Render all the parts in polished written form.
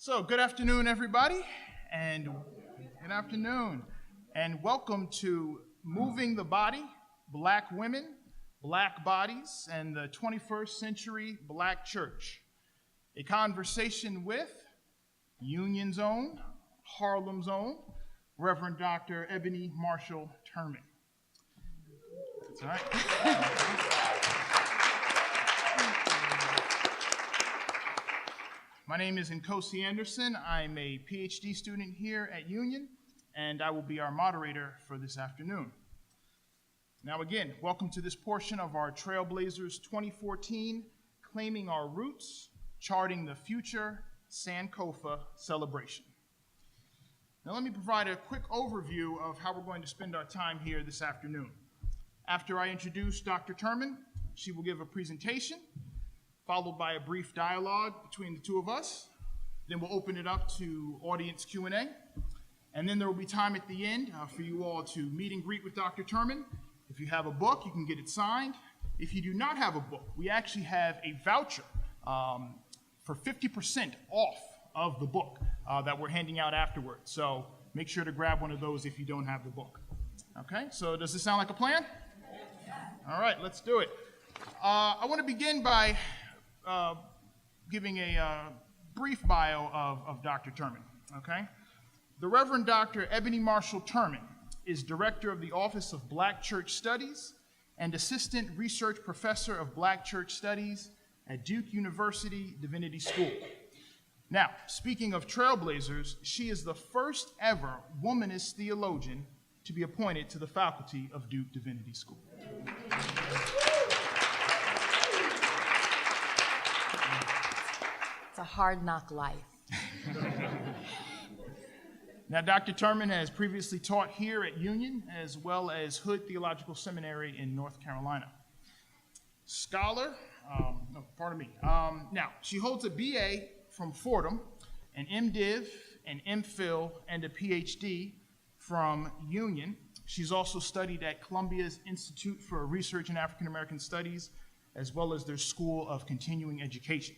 So, good afternoon, everybody, and good afternoon, and welcome to Moving the Body, Black Women, Black Bodies, and the 21st Century Black Church. A conversation with Union's own, Harlem's own, Reverend Dr. Eboni Marshall Turman. That's all right. My name is Nkosi Anderson. I'm a Ph.D. student here at Union, and I will be our moderator for this afternoon. Now again, welcome to this portion of our Trailblazers 2014 Claiming Our Roots, Charting the Future Sankofa celebration. Now let me provide a quick overview of how we're going to spend our time here this afternoon. After I introduce Dr. Turman, she will give a presentation, followed by a brief dialogue between the two of us. Then we'll open it up to audience Q&A. And then there will be time at the end for you all to meet and greet with Dr. Turman. If you have a book, you can get it signed. If you do not have a book, we actually have a voucher for 50% off of the book that we're handing out afterwards. So make sure to grab one of those if you don't have the book. Okay, so does this sound like a plan? All right, let's do it. I want to begin by giving a brief bio of Dr. Turman, okay? The Reverend Dr. Eboni Marshall Turman is Director of the Office of Black Church Studies and Assistant Research Professor of Black Church Studies at Duke University Divinity School. Now, speaking of Trailblazers, she is the first ever Womanist theologian to be appointed to the faculty of Duke Divinity School. It's a hard knock life. Now, Dr. Turman has previously taught here at Union as well as Hood Theological Seminary in North Carolina. Scholar, now, she holds a BA from Fordham, an MDiv, an MPhil, and a Ph.D. from Union. She's also studied at Columbia's Institute for Research in African American Studies, as well as their School of Continuing Education.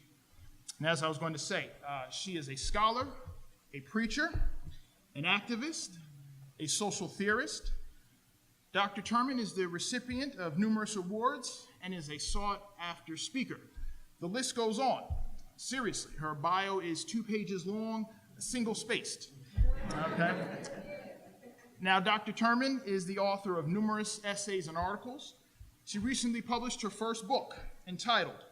And as I was going to say, she is a scholar, a preacher, an activist, a social theorist. Dr. Turman is the recipient of numerous awards and is a sought-after speaker. The list goes on. Seriously, her bio is 2 pages long, single-spaced. Okay. Now, Dr. Turman is the author of numerous essays and articles. She recently published her first book entitled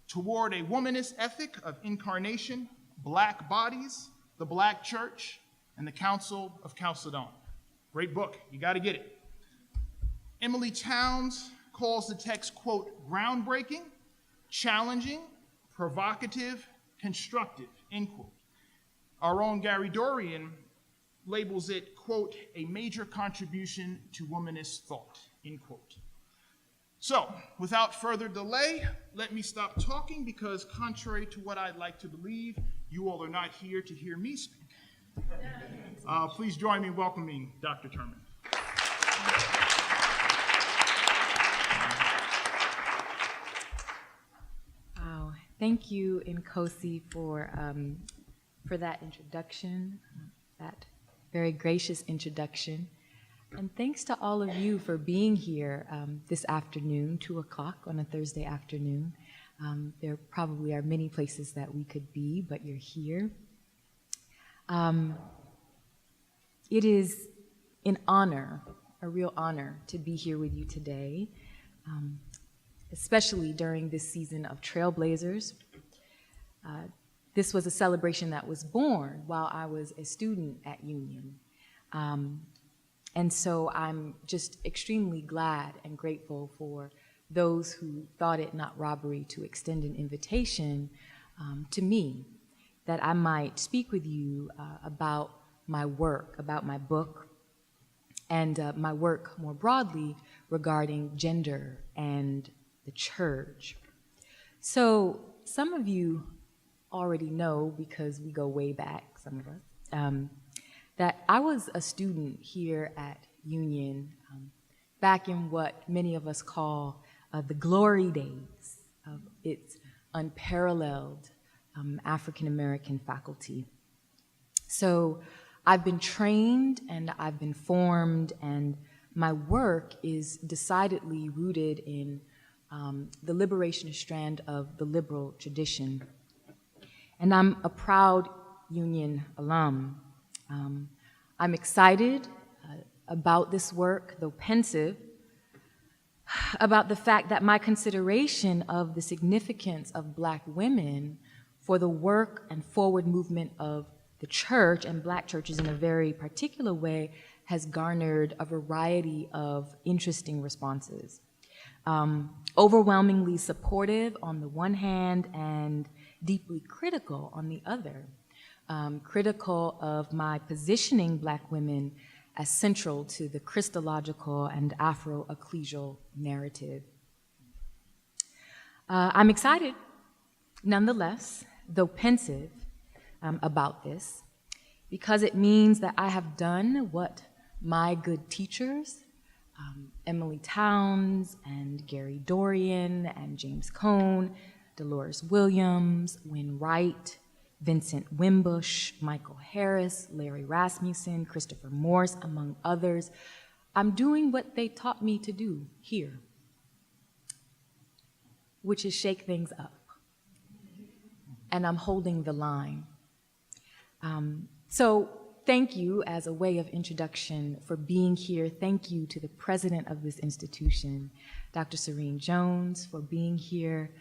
Toward a Womanist Ethic of Incarnation, Black Bodies, the Black Church, and the Council of Chalcedon. Great book, you gotta get it. Emily Towns calls the text, quote, groundbreaking, challenging, provocative, constructive, end quote. Our own Gary Dorian labels it, quote, a major contribution to womanist thought, end quote. So, without further delay, let me stop talking because contrary to what I'd like to believe, you all are not here to hear me speak. Please join me in welcoming Dr. Turman. Wow, thank you, Nkosi, for that introduction, that very gracious introduction. And thanks to all of you for being here this afternoon, 2 o'clock on a Thursday afternoon. There probably are many places that we could be, but you're here. It is an honor, a real honor, to be here with you today, especially during this season of Trailblazers. This was a celebration that was born while I was a student at Union. And so I'm just extremely glad and grateful for those who thought it not robbery to extend an invitation to me that I might speak with you about my work, about my book, and my work more broadly regarding gender and the church. So some of you already know, because we go way back, some of us, that I was a student here at Union back in what many of us call the glory days of its unparalleled African American faculty. So I've been trained and I've been formed, and my work is decidedly rooted in the liberationist strand of the liberal tradition. And I'm a proud Union alum. I'm excited about this work, though pensive, about the fact that my consideration of the significance of Black women for the work and forward movement of the church, and Black churches in a very particular way, has garnered a variety of interesting responses. Overwhelmingly supportive on the one hand and deeply critical on the other. Critical of my positioning Black women as central to the Christological and Afro-ecclesial narrative. I'm excited, nonetheless, though pensive, about this, because it means that I have done what my good teachers, Emily Towns and Gary Dorian and James Cone, Dolores Williams, Wynne Wright, Vincent Wimbush, Michael Harris, Larry Rasmussen, Christopher Morse, among others. I'm doing what they taught me to do here, which is shake things up. And I'm holding the line. So thank you, as a way of introduction, for being here. Thank you to the president of this institution, Dr. Serene Jones, for being here,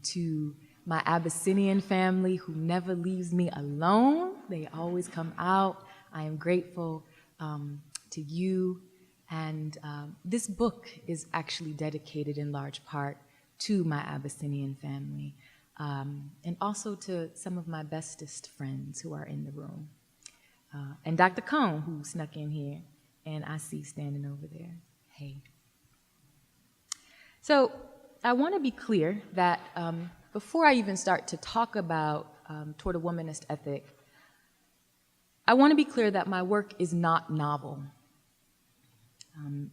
to my Abyssinian family who never leaves me alone. They always come out. I am grateful to you. And this book is actually dedicated in large part to my Abyssinian family, and also to some of my bestest friends who are in the room. And Dr. Cone, who snuck in here, and I see standing over there. Hey. So I want to be clear that before I even start to talk about toward a womanist ethic, I want to be clear that my work is not novel.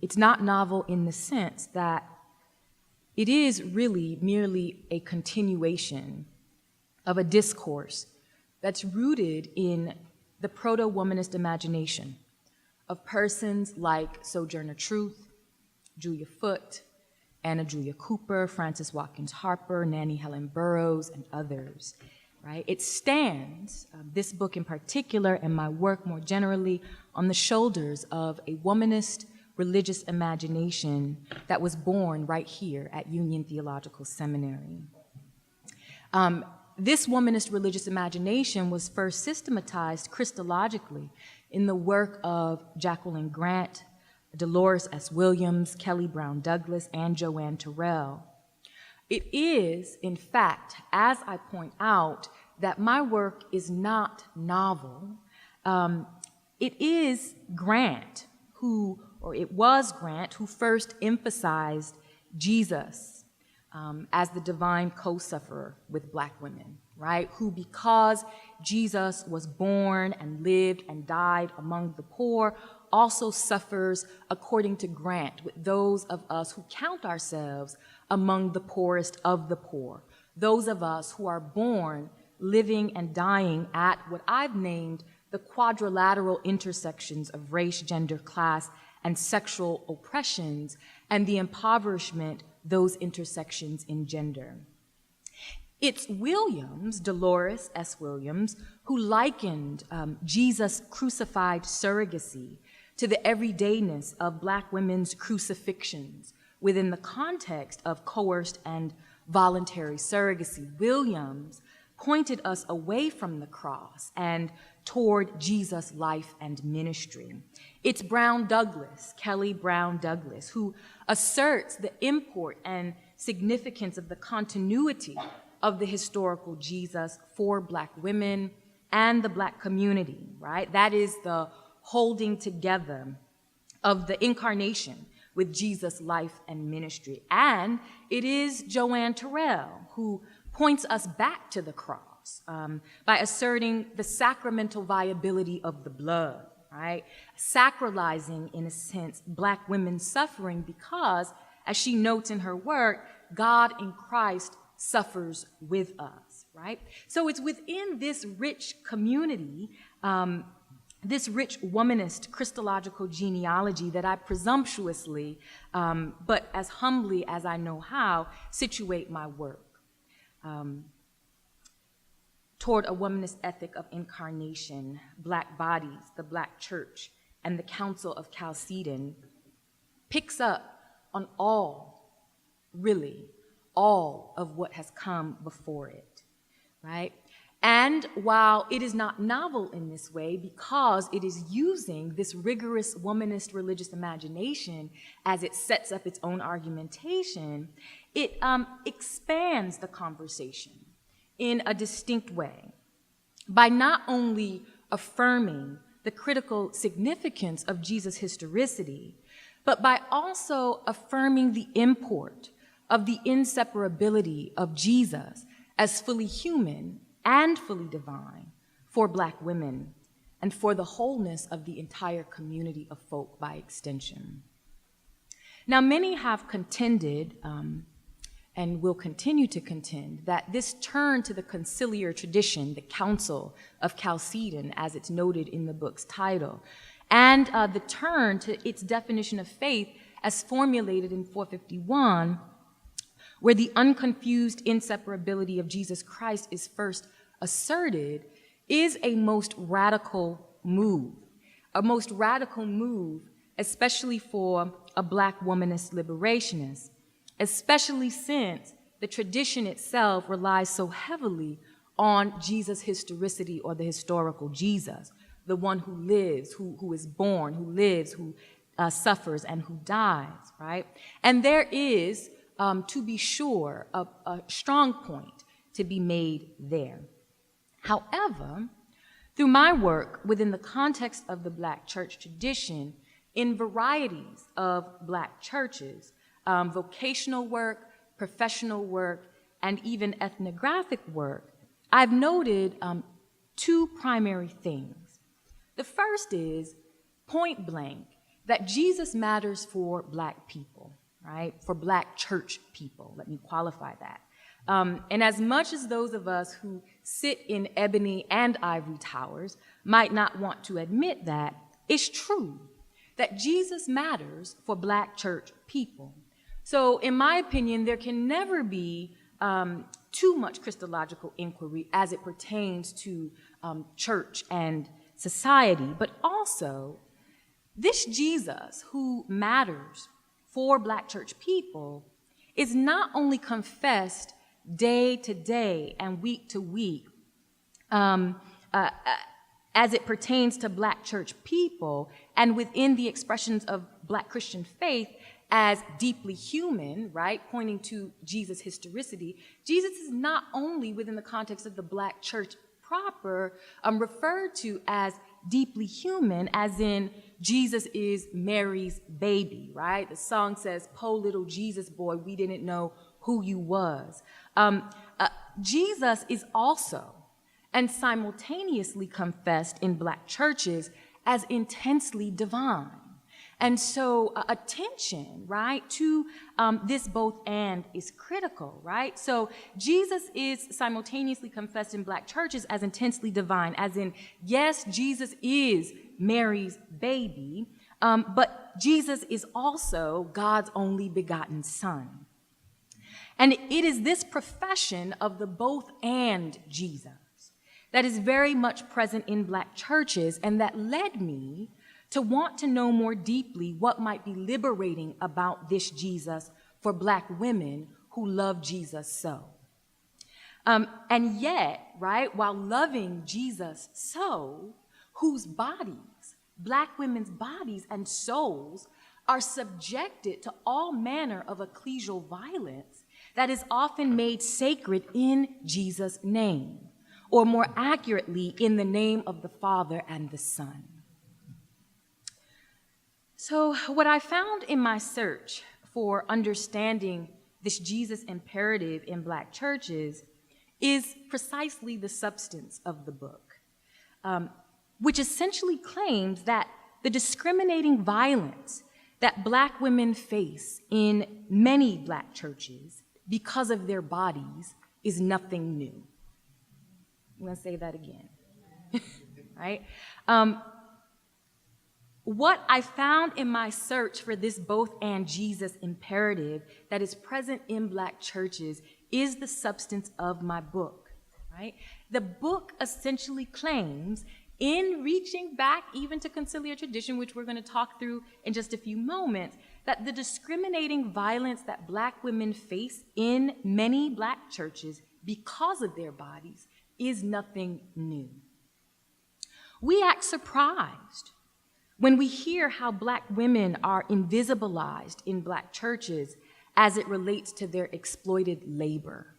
It's not novel in the sense that it is really merely a continuation of a discourse that's rooted in the proto-womanist imagination of persons like Sojourner Truth, Julia Foote, Anna Julia Cooper, Frances Watkins Harper, Nannie Helen Burroughs, and others, right? It stands, this book in particular, and my work more generally, on the shoulders of a womanist religious imagination that was born right here at Union Theological Seminary. This womanist religious imagination was first systematized Christologically in the work of Jacqueline Grant, Dolores S. Williams, Kelly Brown Douglas, and Joanne Terrell. It is, in fact, as I point out, that my work is not novel. It is Grant it was Grant who first emphasized Jesus as the divine co-sufferer with Black women, right? Who, because Jesus was born and lived and died among the poor, also suffers, according to Grant, with those of us who count ourselves among the poorest of the poor, those of us who are born, living, and dying at what I've named the quadrilateral intersections of race, gender, class, and sexual oppressions, and the impoverishment those intersections engender. It's Williams, Dolores S. Williams, who likened Jesus' crucified surrogacy to the everydayness of Black women's crucifixions within the context of coerced and voluntary surrogacy. Williams pointed us away from the cross and toward Jesus' life and ministry. It's Brown Douglas, Kelly Brown Douglas, who asserts the import and significance of the continuity of the historical Jesus for Black women and the Black community, right? That is the holding together of the incarnation with Jesus' life and ministry. And it is Joanne Terrell who points us back to the cross by asserting the sacramental viability of the blood, right? Sacralizing, in a sense, Black women's suffering because, as she notes in her work, God in Christ suffers with us, right? So it's within this rich community this rich womanist Christological genealogy that I presumptuously, but as humbly as I know how, situate my work toward a womanist ethic of incarnation, Black bodies, the Black church, and the Council of Chalcedon, picks up on really all of what has come before it, right? And while it is not novel in this way, because it is using this rigorous womanist religious imagination as it sets up its own argumentation, it expands the conversation in a distinct way by not only affirming the critical significance of Jesus' historicity, but by also affirming the import of the inseparability of Jesus as fully human and fully divine for Black women and for the wholeness of the entire community of folk by extension. Now, many have contended, and will continue to contend, that this turn to the conciliar tradition, the Council of Chalcedon, as it's noted in the book's title, and the turn to its definition of faith as formulated in 451, where the unconfused inseparability of Jesus Christ is first asserted, is a most radical move, especially for a Black womanist liberationist, especially since the tradition itself relies so heavily on Jesus' historicity, or the historical Jesus, the one who lives, who is born, who lives, who suffers, and who dies, right? And there is, to be sure, a strong point to be made there. However, through my work within the context of the Black church tradition, in varieties of Black churches, vocational work, professional work, and even ethnographic work, I've noted two primary things. The first is, point blank, that Jesus matters for Black people, right? For Black church people, let me qualify that. And as much as those of us who sit in ebony and ivory towers might not want to admit that, it's true that Jesus matters for Black church people. So in my opinion, there can never be too much Christological inquiry as it pertains to church and society, but also this Jesus who matters for Black church people is not only confessed day to day and week to week as it pertains to Black church people and within the expressions of Black Christian faith as deeply human, right, pointing to Jesus' historicity. Jesus is not only within the context of the Black church proper referred to as deeply human, as in Jesus is Mary's baby, right? The song says, "Po little Jesus boy, we didn't know who you was." Jesus is also and simultaneously confessed in Black churches as intensely divine. And so attention, right, to this both and is critical, right? So Jesus is simultaneously confessed in Black churches as intensely divine, as in, yes, Jesus is Mary's baby, but Jesus is also God's only begotten Son. And it is this profession of the both and Jesus that is very much present in Black churches, and that led me to want to know more deeply what might be liberating about this Jesus for Black women who love Jesus so. And yet, right, while loving Jesus so, whose bodies, Black women's bodies and souls, are subjected to all manner of ecclesial violence that is often made sacred in Jesus' name, or more accurately, in the name of the Father and the Son. So what I found in my search for understanding this Jesus imperative in Black churches is precisely the substance of the book, which essentially claims that the discriminating violence that Black women face in many Black churches because of their bodies is nothing new. I'm going to say that again. right? What I found in my search for this both and Jesus imperative that is present in Black churches is the substance of my book, right? The book essentially claims, in reaching back even to conciliar tradition, which we're going to talk through in just a few moments, that the discriminating violence that Black women face in many Black churches because of their bodies is nothing new. We act surprised when we hear how Black women are invisibilized in Black churches as it relates to their exploited labor.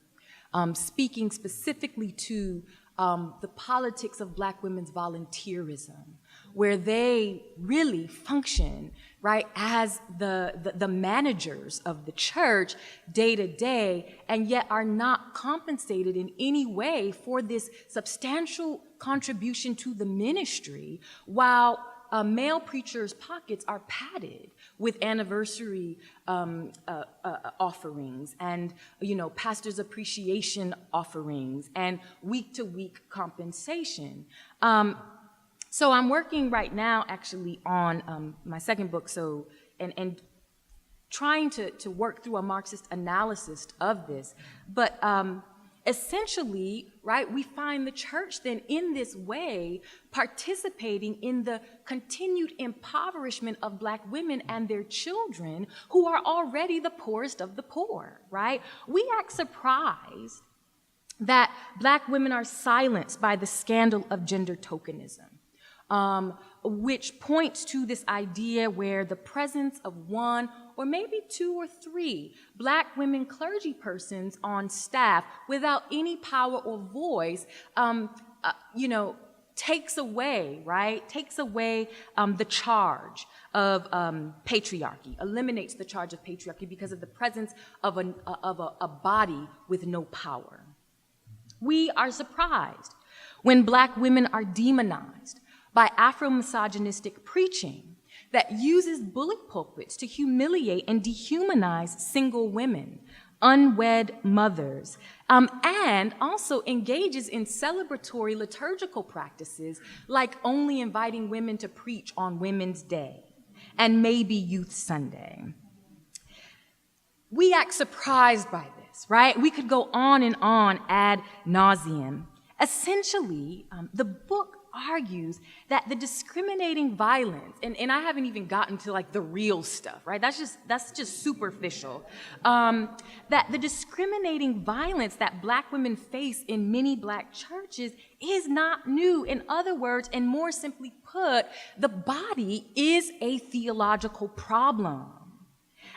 Speaking specifically to the politics of Black women's volunteerism, where they really function, right, as the managers of the church day to day, and yet are not compensated in any way for this substantial contribution to the ministry, while male preachers' pockets are padded with anniversary offerings and, pastors' appreciation offerings and week-to-week compensation. So I'm working right now actually on my second book, and trying to work through a Marxist analysis of this. But essentially, right, we find the church then in this way participating in the continued impoverishment of Black women and their children who are already the poorest of the poor, right? We act surprised that Black women are silenced by the scandal of gender tokenism, which points to this idea where the presence of one or maybe two or three Black women clergy persons on staff without any power or voice, takes away, right? Takes away the charge of patriarchy, eliminates the charge of patriarchy because of the presence of a body with no power. We are surprised when Black women are demonized by Afro-misogynistic preaching that uses bully pulpits to humiliate and dehumanize single women, unwed mothers, and also engages in celebratory liturgical practices like only inviting women to preach on Women's Day and maybe Youth Sunday. We act surprised by this, right? We could go on and on ad nauseum. Essentially, the book argues that the discriminating violence, and I haven't even gotten to like the real stuff, right? That's just superficial. That the discriminating violence that Black women face in many Black churches is not new. In other words, and more simply put, the body is a theological problem.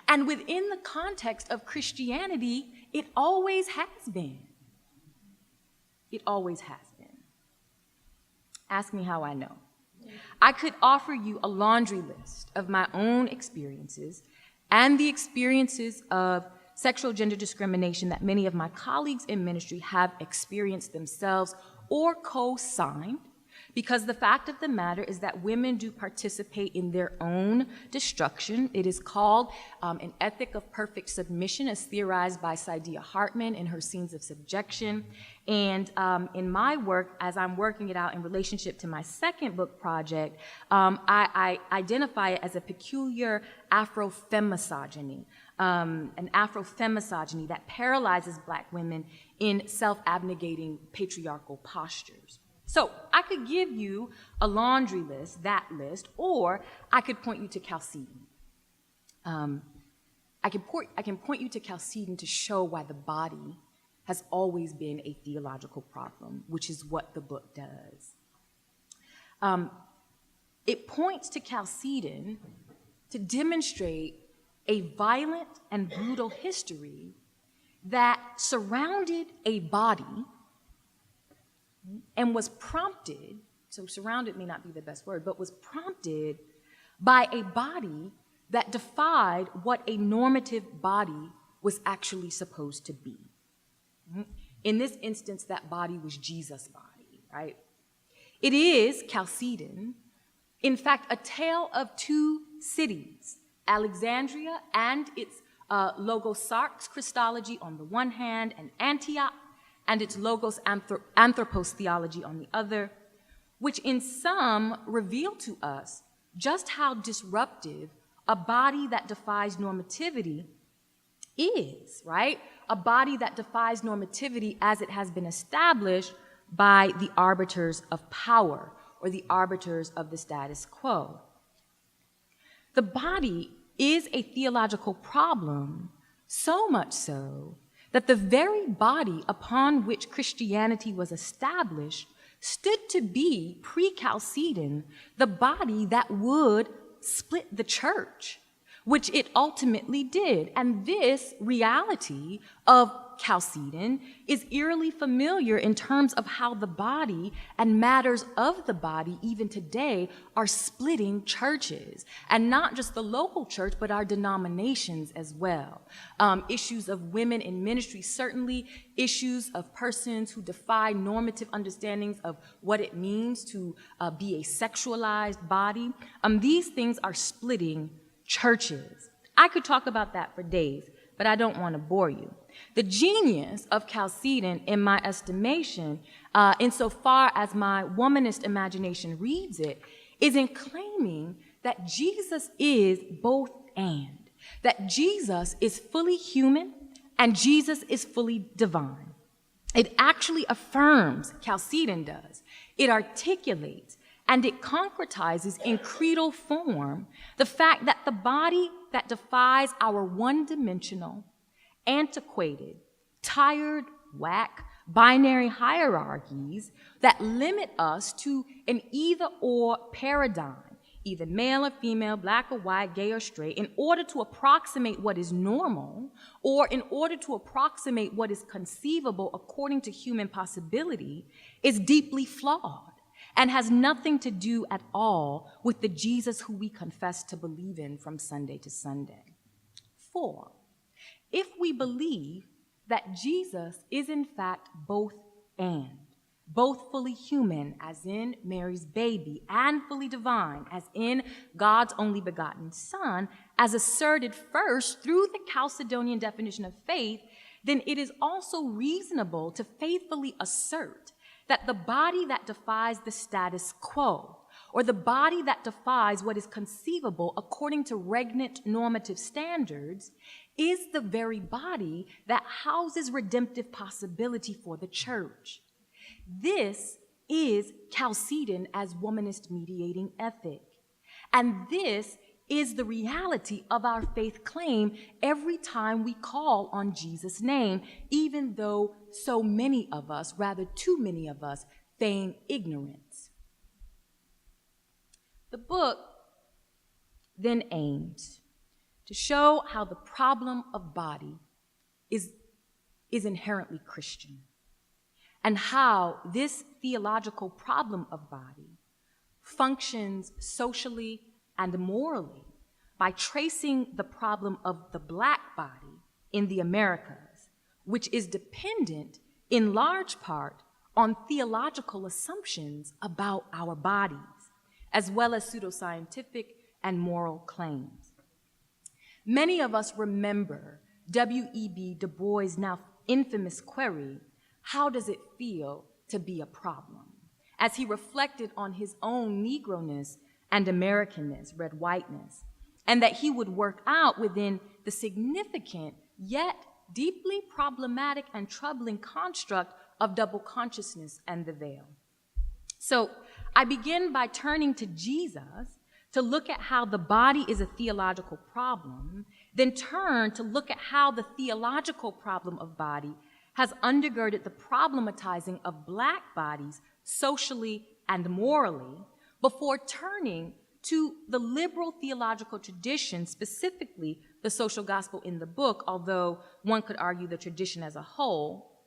And within the context of Christianity, it always has been. It always has been. Ask me how I know. I could offer you a laundry list of my own experiences and the experiences of sexual gender discrimination that many of my colleagues in ministry have experienced themselves or co-signed, because the fact of the matter is that women do participate in their own destruction. It is called an ethic of perfect submission, as theorized by Saidiya Hartman in her Scenes of Subjection. And in my work, as I'm working it out in relationship to my second book project, I identify it as a peculiar Afro-femmisogyny, an Afro-femmisogyny that paralyzes Black women in self-abnegating patriarchal postures. So I could give you a laundry list, that list, or I could point you to Chalcedon. I can point you to Chalcedon to show why the body has always been a theological problem, which is what the book does. It points to Chalcedon to demonstrate a violent and brutal history that surrounded a body and was prompted, so surrounded may not be the best word, but was prompted by a body that defied what a normative body was actually supposed to be. In this instance, that body was Jesus' body, right? It is, Chalcedon, in fact, a tale of two cities, Alexandria and its Logos-Sarx Christology on the one hand, and Antioch and its Logos Anthropos theology on the other, which in some reveal to us just how disruptive a body that defies normativity is, right? A body that defies normativity as it has been established by the arbiters of power or the arbiters of the status quo. The body is a theological problem, so much so that the very body upon which Christianity was established stood to be, pre-Chalcedon, the body that would split the church, which it ultimately did. And this reality of Chalcedon is eerily familiar in terms of how the body and matters of the body, even today, are splitting churches. And not just the local church, but our denominations as well. Issues of women in ministry, certainly issues of persons who defy normative understandings of what it means to be a sexualized body. These things are splitting churches. I could talk about that for days, but I don't want to bore you. The genius of Chalcedon, in my estimation, insofar as my womanist imagination reads it, is in claiming that Jesus is both and, that Jesus is fully human and Jesus is fully divine. It actually affirms, Chalcedon does, it articulates, and it concretizes in creedal form the fact that the body that defies our one-dimensional, antiquated, tired, whack, binary hierarchies that limit us to an either-or paradigm, either male or female, black or white, gay or straight, in order to approximate what is normal or in order to approximate what is conceivable according to human possibility, is deeply flawed and has nothing to do at all with the Jesus who we confess to believe in from Sunday to Sunday. 4, if we believe that Jesus is in fact both and, both fully human, as in Mary's baby, and fully divine, as in God's only begotten Son, as asserted first through the Chalcedonian definition of faith, then it is also reasonable to faithfully assert that the body that defies the status quo, or the body that defies what is conceivable according to regnant normative standards, is the very body that houses redemptive possibility for the church. This is Chalcedon as womanist mediating ethic. And this is the reality of our faith claim every time we call on Jesus' name, even though so many of us, rather too many of us, feign ignorance. The book then aims to show how the problem of body is inherently Christian, and how this theological problem of body functions socially and morally by tracing the problem of the Black body in the Americas, which is dependent in large part on theological assumptions about our bodies, as well as pseudoscientific and moral claims. Many of us remember W.E.B. Du Bois' now infamous query, "How does it feel to be a problem?" as he reflected on his own Negroness and Americanness, red whiteness, and that he would work out within the significant yet deeply problematic and troubling construct of double consciousness and the veil. So I begin by turning to Jesus to look at how the body is a theological problem, then turn to look at how the theological problem of body has undergirded the problematizing of Black bodies socially and morally, before turning to the liberal theological tradition, specifically the social gospel in the book, although one could argue the tradition as a whole,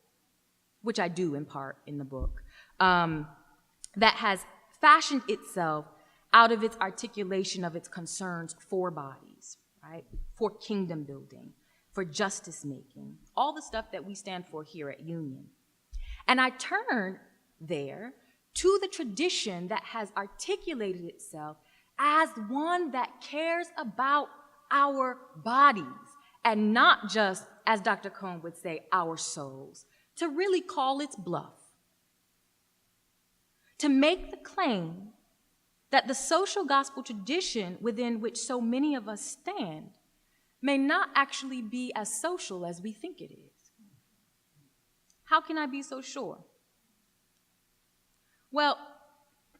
which I do in part in the book, that has fashioned itself out of its articulation of its concerns for bodies, right? For kingdom building, for justice making, all the stuff that we stand for here at Union. And I turn there to the tradition that has articulated itself as one that cares about our bodies and not just, as Dr. Cohn would say, our souls, to really call its bluff. to make the claim that the social gospel tradition within which so many of us stand may not actually be as social as we think it is. How can I be so sure? Well,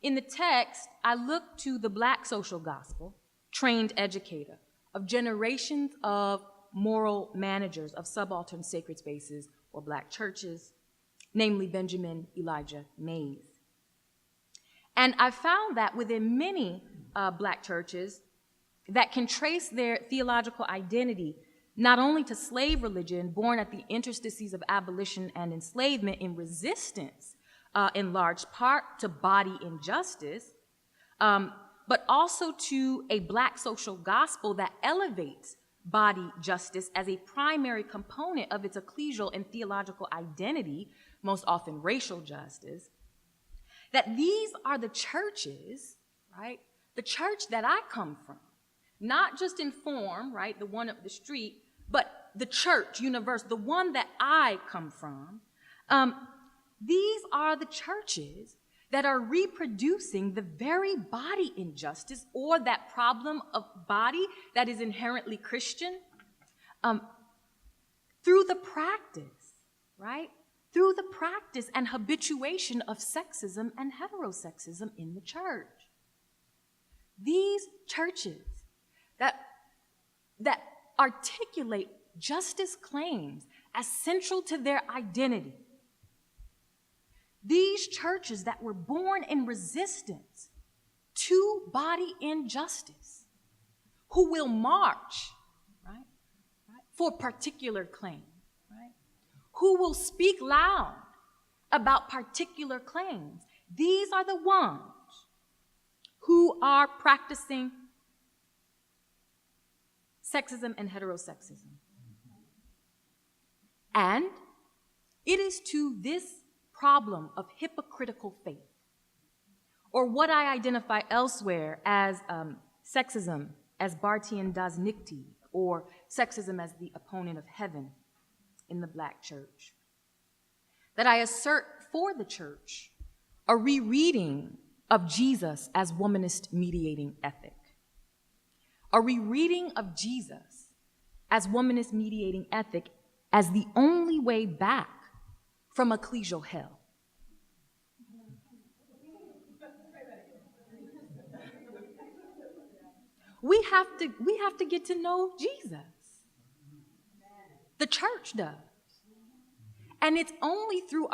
in the text, I look to the Black social gospel, trained educator of generations of moral managers of subaltern sacred spaces or Black churches, namely Benjamin Elijah Mays. And I found that within many Black churches that can trace their theological identity not only to slave religion born at the interstices of abolition and enslavement in resistance, in large part to body injustice, but also to a Black social gospel that elevates body justice as a primary component of its ecclesial and theological identity, most often racial justice, that these are the churches, right? The church that I come from, not just in form, right, the one up the street, but the church, universe, the one that I come from. These are the churches that are reproducing the very body injustice or that problem of body that is inherently Christian through the practice, right? Through the practice and habituation of sexism and heterosexism in the church. These churches that articulate justice claims as central to their identity, these churches that were born in resistance to body injustice, who will march, right, for particular claims, right, who will speak loud about particular claims. These are the ones who are practicing sexism and heterosexism. And it is to this problem of hypocritical faith, or what I identify elsewhere as sexism as Bartian das Nichti, or sexism as the opponent of heaven in the Black church, that I assert for the church a rereading of Jesus as womanist mediating ethic, a rereading of Jesus as womanist mediating ethic as the only way back from ecclesial hell. We have to get to know Jesus. The church does. And it's only through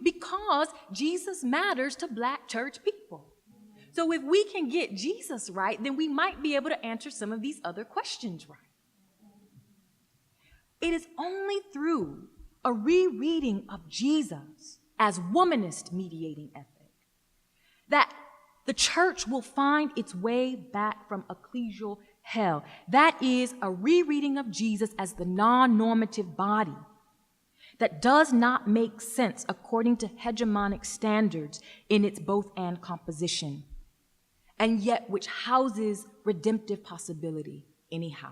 because Jesus matters to Black church people. So if we can get Jesus right, then we might be able to answer some of these other questions right. It is only through a rereading of Jesus as womanist mediating ethic that the church will find its way back from ecclesial hell. That is a rereading of Jesus as the non-normative body that does not make sense according to hegemonic standards in its both-and composition, and yet which houses redemptive possibility anyhow.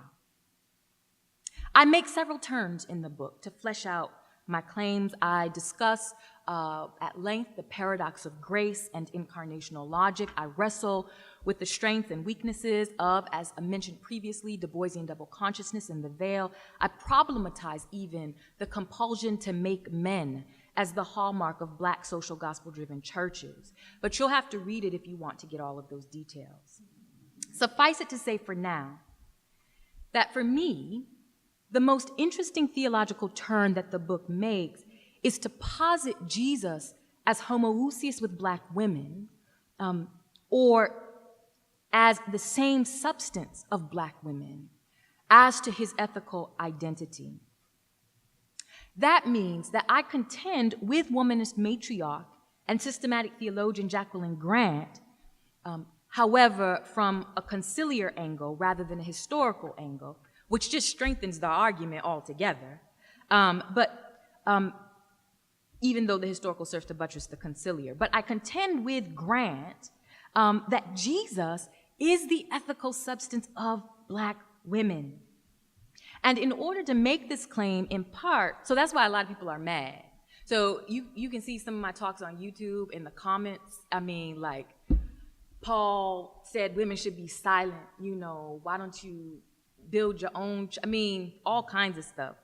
I make several turns in the book to flesh out my claims. I discuss at length the paradox of grace and incarnational logic. I wrestle with the strengths and weaknesses of, as I mentioned previously, Du Boisian double consciousness and the veil. I problematize even the compulsion to make men as the hallmark of Black social gospel-driven churches. But you'll have to read it if you want to get all of those details. Suffice it to say for now that for me, the most interesting theological turn that the book makes is to posit Jesus as homoousios with Black women, or as the same substance of Black women as to his ethical identity. That means that I contend with womanist matriarch and systematic theologian Jacqueline Grant, however, from a conciliar angle rather than a historical angle, which just strengthens the argument altogether. Even though the historical serves to buttress the conciliar. But I contend with Grant that Jesus is the ethical substance of Black women. And in order to make this claim in part, so that's why a lot of people are mad. So you can see some of my talks on YouTube in the comments. I mean, like, Paul said women should be silent, why don't you build your own, all kinds of stuff,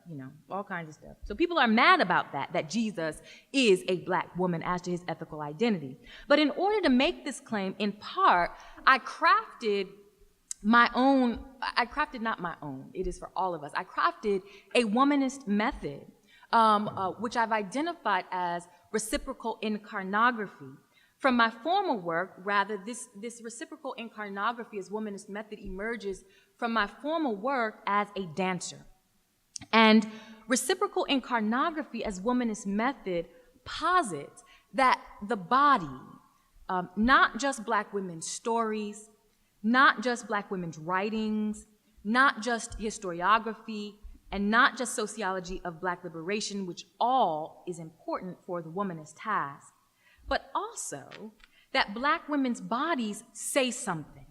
all kinds of stuff. So people are mad about that Jesus is a black woman as to his ethical identity. But in order to make this claim, in part, I crafted not my own, it is for all of us. I crafted a womanist method, which I've identified as reciprocal incarnography. From my former work, rather, this reciprocal incarnography as womanist method emerges from my former work as a dancer. And reciprocal incarnography as womanist method posits that the body, not just black women's stories, not just black women's writings, not just historiography, and not just sociology of black liberation, which all is important for the womanist task, but also that black women's bodies say something.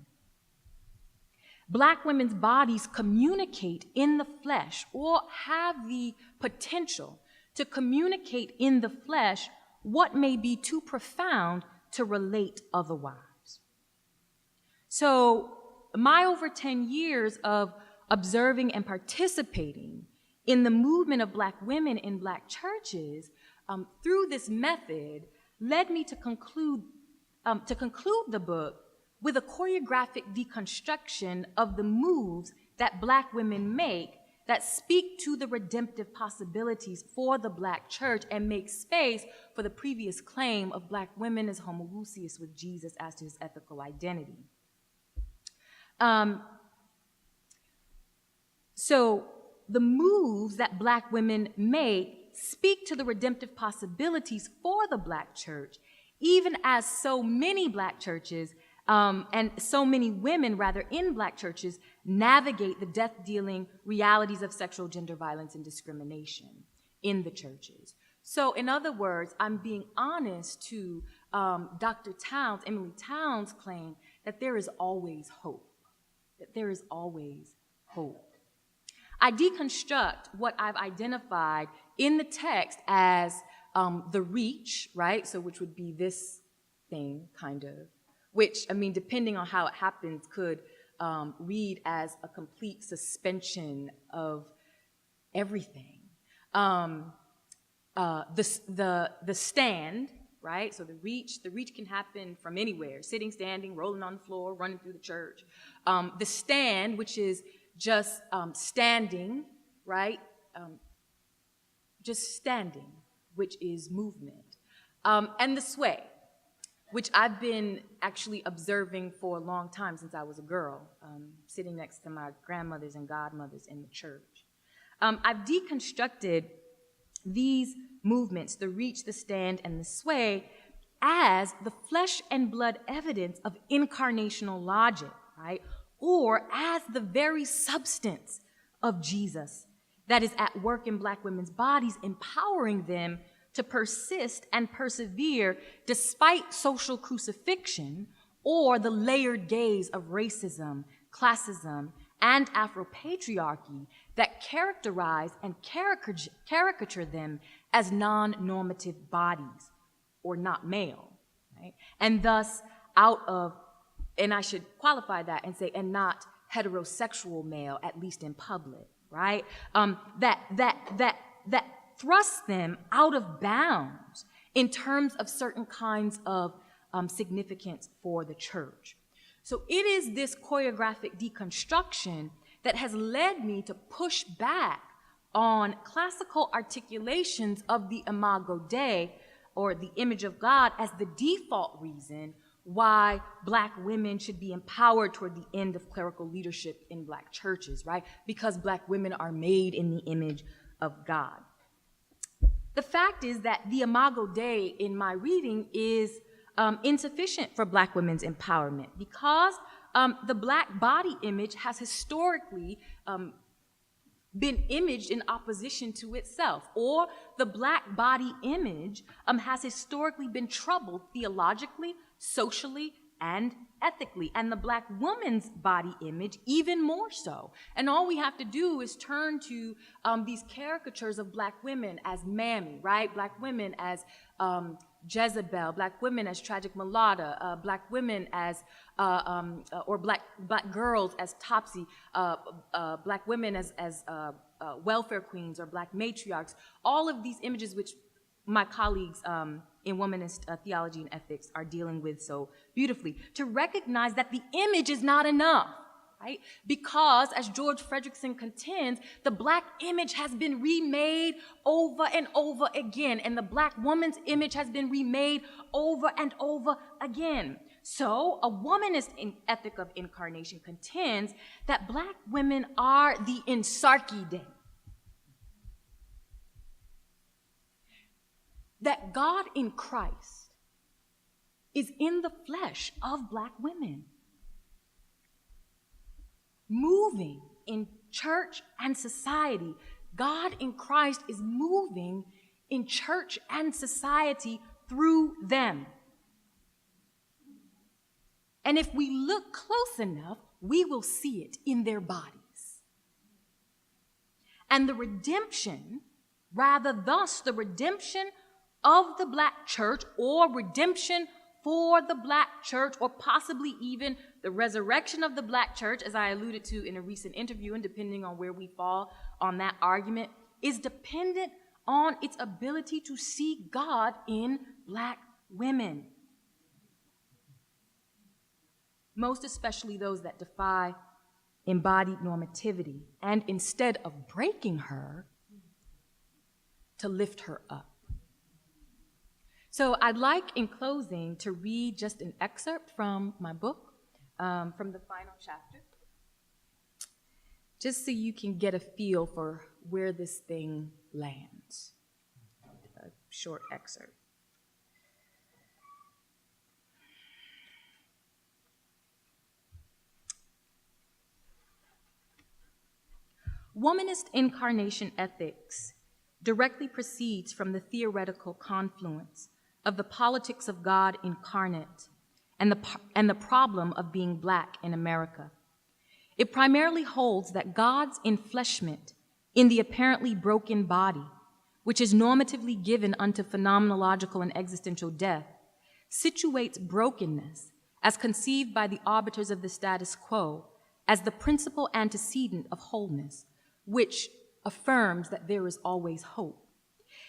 Black women's bodies communicate in the flesh or have the potential to communicate in the flesh what may be too profound to relate otherwise. So my over 10 years of observing and participating in the movement of black women in black churches through this method led me to conclude the book with a choreographic deconstruction of the moves that black women make that speak to the redemptive possibilities for the black church and make space for the previous claim of black women as homoousios with Jesus as to his ethical identity. So the moves that black women make speak to the redemptive possibilities for the black church, even as so many black churches and so many women, rather, in black churches navigate the death-dealing realities of sexual gender violence and discrimination in the churches. So in other words, I'm being honest to Dr. Towns, Emily Towns' claim that there is always hope, that there is always hope. I deconstruct what I've identified in the text as the reach, right? So which would be this thing, kind of, which, depending on how it happens, could read as a complete suspension of everything. The stand, right? So the reach can happen from anywhere, sitting, standing, rolling on the floor, running through the church. The stand, which is just standing, right? Just standing, which is movement. And the sway, which I've been actually observing for a long time since I was a girl, sitting next to my grandmothers and godmothers in the church. I've deconstructed these movements, the reach, the stand, and the sway, as the flesh and blood evidence of incarnational logic, right? Or as the very substance of Jesus that is at work in black women's bodies, empowering them to persist and persevere despite social crucifixion or the layered gaze of racism, classism, and Afropatriarchy that characterize and caricature them as non-normative bodies or not male, right? And thus out of, and I should qualify that and say, and not heterosexual male, at least in public, right? That thrusts them out of bounds in terms of certain kinds of significance for the church. So it is this choreographic deconstruction that has led me to push back on classical articulations of the imago Dei, or the image of God, as the default reason why black women should be empowered toward the end of clerical leadership in black churches, right? Because black women are made in the image of God. The fact is that the imago Dei in my reading is insufficient for black women's empowerment because the black body image has historically been imaged in opposition to itself, or the black body image has historically been troubled theologically, socially, and ethically, and the Black woman's body image even more so. And all we have to do is turn to these caricatures of Black women as Mammy, right? Black women as Jezebel, Black women as tragic mulatta, Black women as, or black girls as Topsy, Black women as welfare queens or Black matriarchs. All of these images which my colleagues in Womanist theology and ethics are dealing with so beautifully, to recognize that the image is not enough, right? Because, as George Fredrickson contends, the Black image has been remade over and over again, and the Black woman's image has been remade over and over again. So, a womanist ethic of incarnation contends that Black women are the Ensarkide, that God in Christ is in the flesh of Black women, moving in church and society. God in Christ is moving in church and society through them. And if we look close enough, we will see it in their bodies. And the redemption, thus the redemption of the Black church, or redemption for the Black church, or possibly even the resurrection of the Black church, as I alluded to in a recent interview, and depending on where we fall on that argument, is dependent on its ability to see God in Black women. Most especially those that defy embodied normativity, and instead of breaking her, to lift her up. So I'd like, in closing, to read just an excerpt from my book, from the final chapter, just so you can get a feel for where this thing lands. A short excerpt. Womanist incarnation ethics directly proceeds from the theoretical confluence of the politics of God incarnate and the problem of being Black in America. It primarily holds that God's enfleshment in the apparently broken body, which is normatively given unto phenomenological and existential death, situates brokenness, as conceived by the arbiters of the status quo, as the principal antecedent of wholeness, which affirms that there is always hope.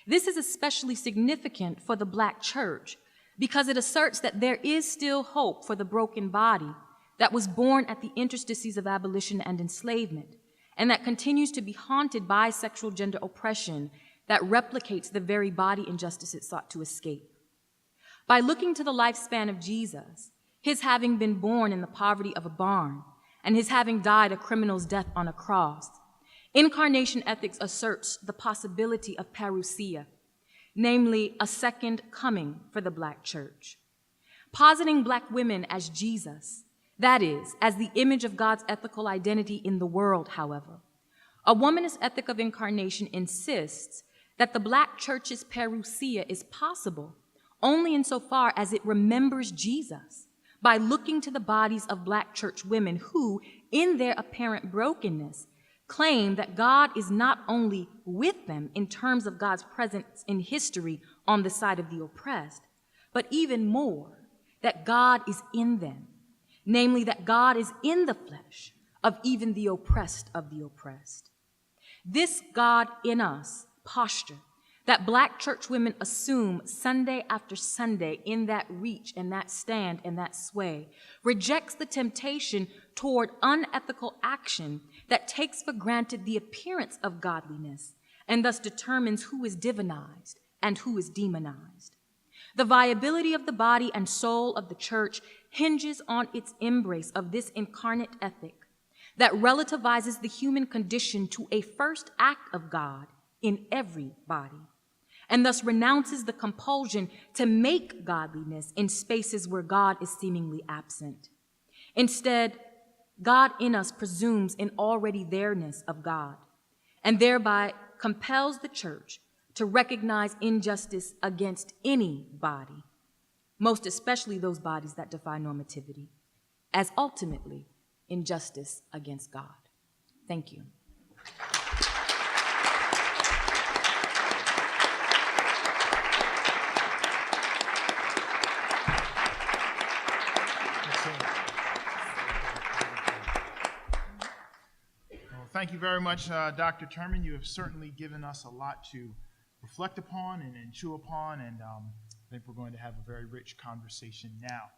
This is especially significant for the Black church because it asserts that there is still hope for the broken body that was born at the interstices of abolition and enslavement, and that continues to be haunted by sexual gender oppression that replicates the very body injustice it sought to escape. By looking to the lifespan of Jesus, his having been born in the poverty of a barn, and his having died a criminal's death on a cross, incarnation ethics asserts the possibility of parousia, namely a second coming for the Black church. Positing Black women as Jesus, that is, as the image of God's ethical identity in the world, however, a womanist ethic of incarnation insists that the Black church's parousia is possible only insofar as it remembers Jesus by looking to the bodies of Black church women who, in their apparent brokenness, claim that God is not only with them in terms of God's presence in history on the side of the oppressed, but even more, that God is in them, namely that God is in the flesh of even the oppressed of the oppressed. This God in us posture that Black church women assume Sunday after Sunday in that reach and that stand and that sway rejects the temptation toward unethical action that takes for granted the appearance of godliness and thus determines who is divinized and who is demonized. The viability of the body and soul of the church hinges on its embrace of this incarnate ethic that relativizes the human condition to a first act of God in every body, and thus renounces the compulsion to make godliness in spaces where God is seemingly absent. Instead, God in us presumes an already there-ness of God, and thereby compels the church to recognize injustice against any body, most especially those bodies that defy normativity, as ultimately injustice against God. Thank you. Thank you very much, Dr. Turman. You have certainly given us a lot to reflect upon and chew upon, and I think we're going to have a very rich conversation now.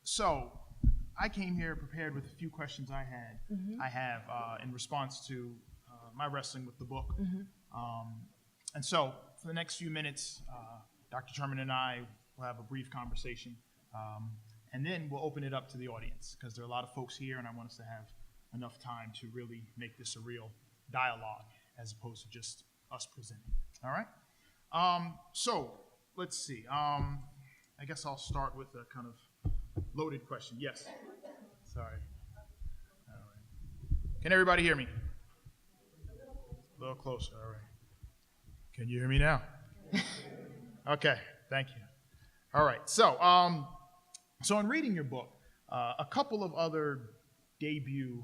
So I came here prepared with a few questions I have in response to my wrestling with the book. And so for the next few minutes, Dr. Turman and I will have a brief conversation. And then we'll open it up to the audience, because there are a lot of folks here, and I want us to have enough time to really make this a real dialogue as opposed to just us presenting. All right? So let's see. I guess I'll start with a kind of loaded question. Yes. Sorry. All right. Can everybody hear me? A little closer. All right. Can you hear me now? Okay. Thank you. All right. So in reading your book, a couple of other debut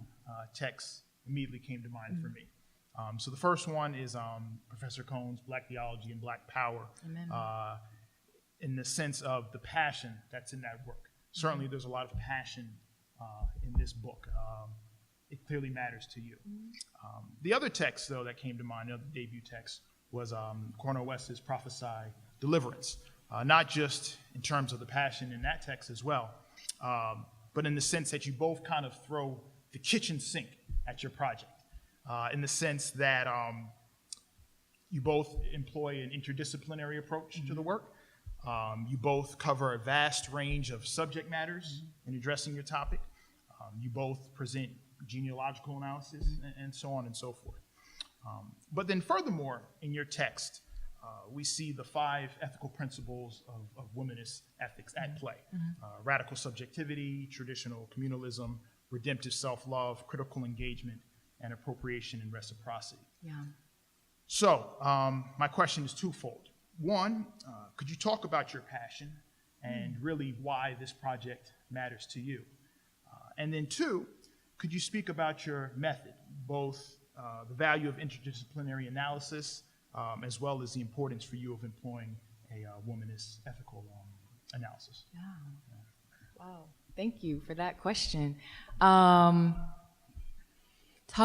texts immediately came to mind for me. So the first one is Professor Cohn's Black Theology and Black Power, in the sense of the passion that's in that work. Certainly there's a lot of passion in this book. It clearly matters to you. The other text, though, that came to mind, the other debut text, was Cornel West's Prophesy Deliverance. Not just in terms of the passion in that text as well, but in the sense that you both kind of throw the kitchen sink at your project, in the sense that you both employ an interdisciplinary approach to the work. You both cover a vast range of subject matters in addressing your topic. You both present genealogical analysis and so on and so forth. But then furthermore, in your text, we see the 5 ethical principles of womanist ethics at play. Radical subjectivity, traditional communalism, redemptive self-love, critical engagement, and appropriation and reciprocity. Yeah. So my question is twofold. One, could you talk about your passion and really why this project matters to you? And then two, could you speak about your method, both the value of interdisciplinary analysis, as well as the importance for you of employing a womanist ethical analysis? Yeah. Wow. Thank you for that question. Talk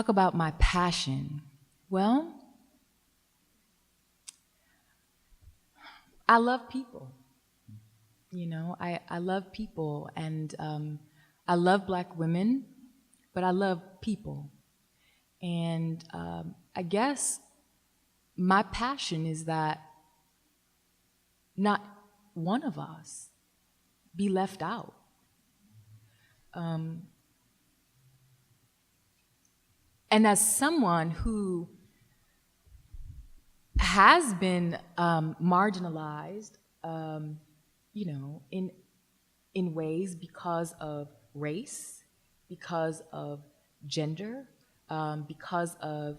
about my passion. Well, I love people. You know, I love people, and I love Black women, but I love people. And I guess my passion is that not one of us be left out. And as someone who has been marginalized, you know, in ways because of race, because of gender, because of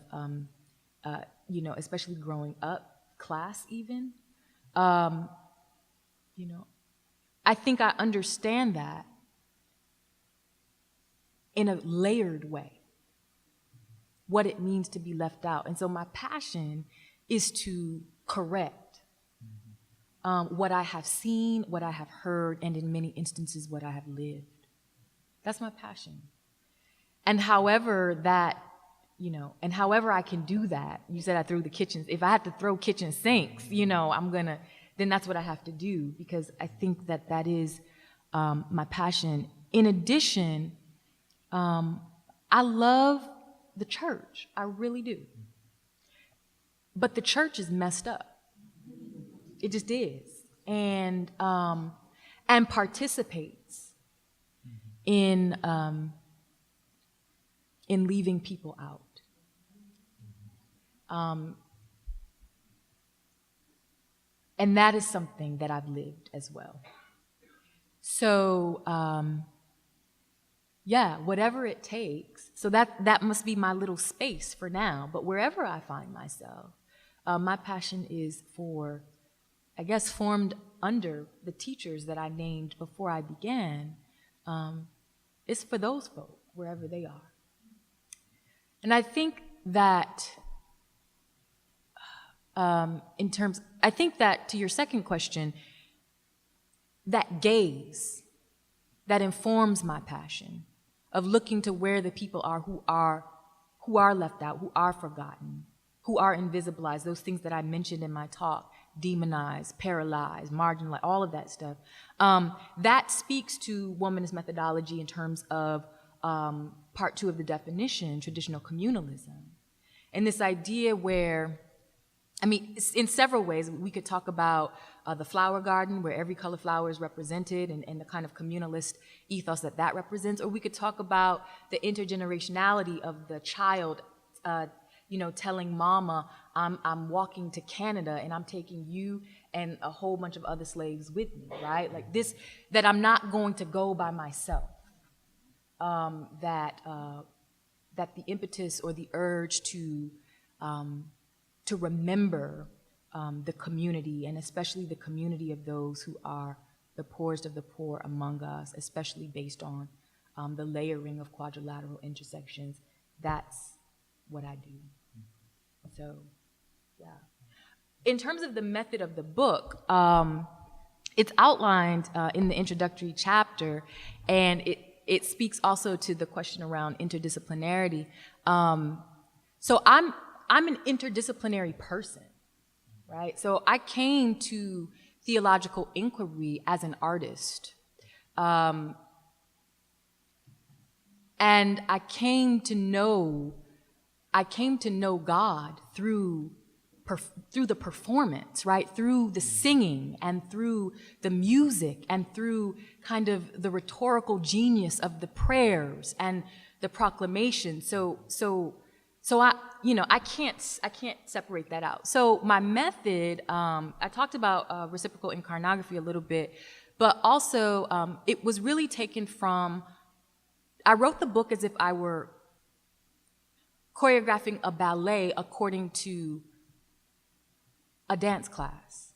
you know, especially growing up, class even. You know, I think I understand that in a layered way, what it means to be left out. And so my passion is to correct what I have seen, what I have heard, and in many instances, what I have lived. That's my passion. And however that, you know, and however I can do that, you said I threw the kitchens. If I have to throw kitchen sinks, you know, then that's what I have to do, because I think that that is my passion. In addition, I love the church. I really do. But the church is messed up. It just is. And participates in leaving people out. And that is something that I've lived as well. So, yeah, whatever it takes. So that must be my little space for now. But wherever I find myself, my passion is for I guess, formed under the teachers that I named before I began, is for those folk, wherever they are. And I think that I think that to your second question, that gaze that informs my passion of looking to where the people are who are left out, who are forgotten, who are invisibilized, those things that I mentioned in my talk, demonized, paralyzed, marginalized, all of that stuff. That speaks to womanist methodology in terms of part 2 of the definition, traditional communalism. And this idea where, I mean, in several ways, we could talk about the flower garden, where every color flower is represented, and the kind of communalist ethos that represents, or we could talk about the intergenerationality of the child, telling mama, I'm walking to Canada and I'm taking you and a whole bunch of other slaves with me, right? Like this, that I'm not going to go by myself. That the impetus or the urge to remember the community, and especially the community of those who are the poorest of the poor among us, especially based on the layering of quadrilateral intersections, that's what I do. So, yeah. In terms of the method of the book, it's outlined in the introductory chapter, and it speaks also to the question around interdisciplinarity. So I'm an interdisciplinary person, right? So I came to theological inquiry as an artist. And I came to know God through the performance, right? Through the singing and through the music and through kind of the rhetorical genius of the prayers and the proclamation. So I can't separate that out. So my method, I talked about reciprocal incarnography a little bit, but also it was really taken from, I wrote the book as if I were choreographing a ballet according to a dance class.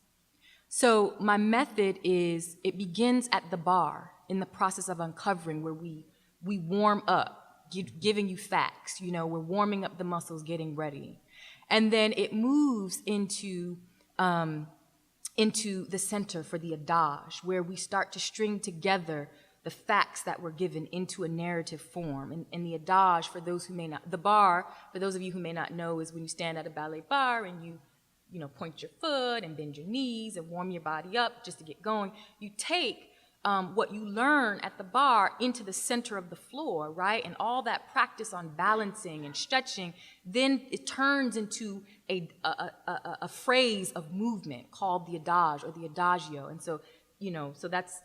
So my method is, it begins at the bar in the process of uncovering, where we warm up, giving you facts, we're warming up the muscles, getting ready. And then it moves into the center for the adage, where we start to string together the facts that were given into a narrative form. And the adage, for those who may not, the bar, for those of you who may not know, is when you stand at a ballet bar and you point your foot and bend your knees and warm your body up just to get going. You take what you learn at the bar into the center of the floor, right? And all that practice on balancing and stretching, then it turns into a phrase of movement called the adage or the adagio. And so, so that's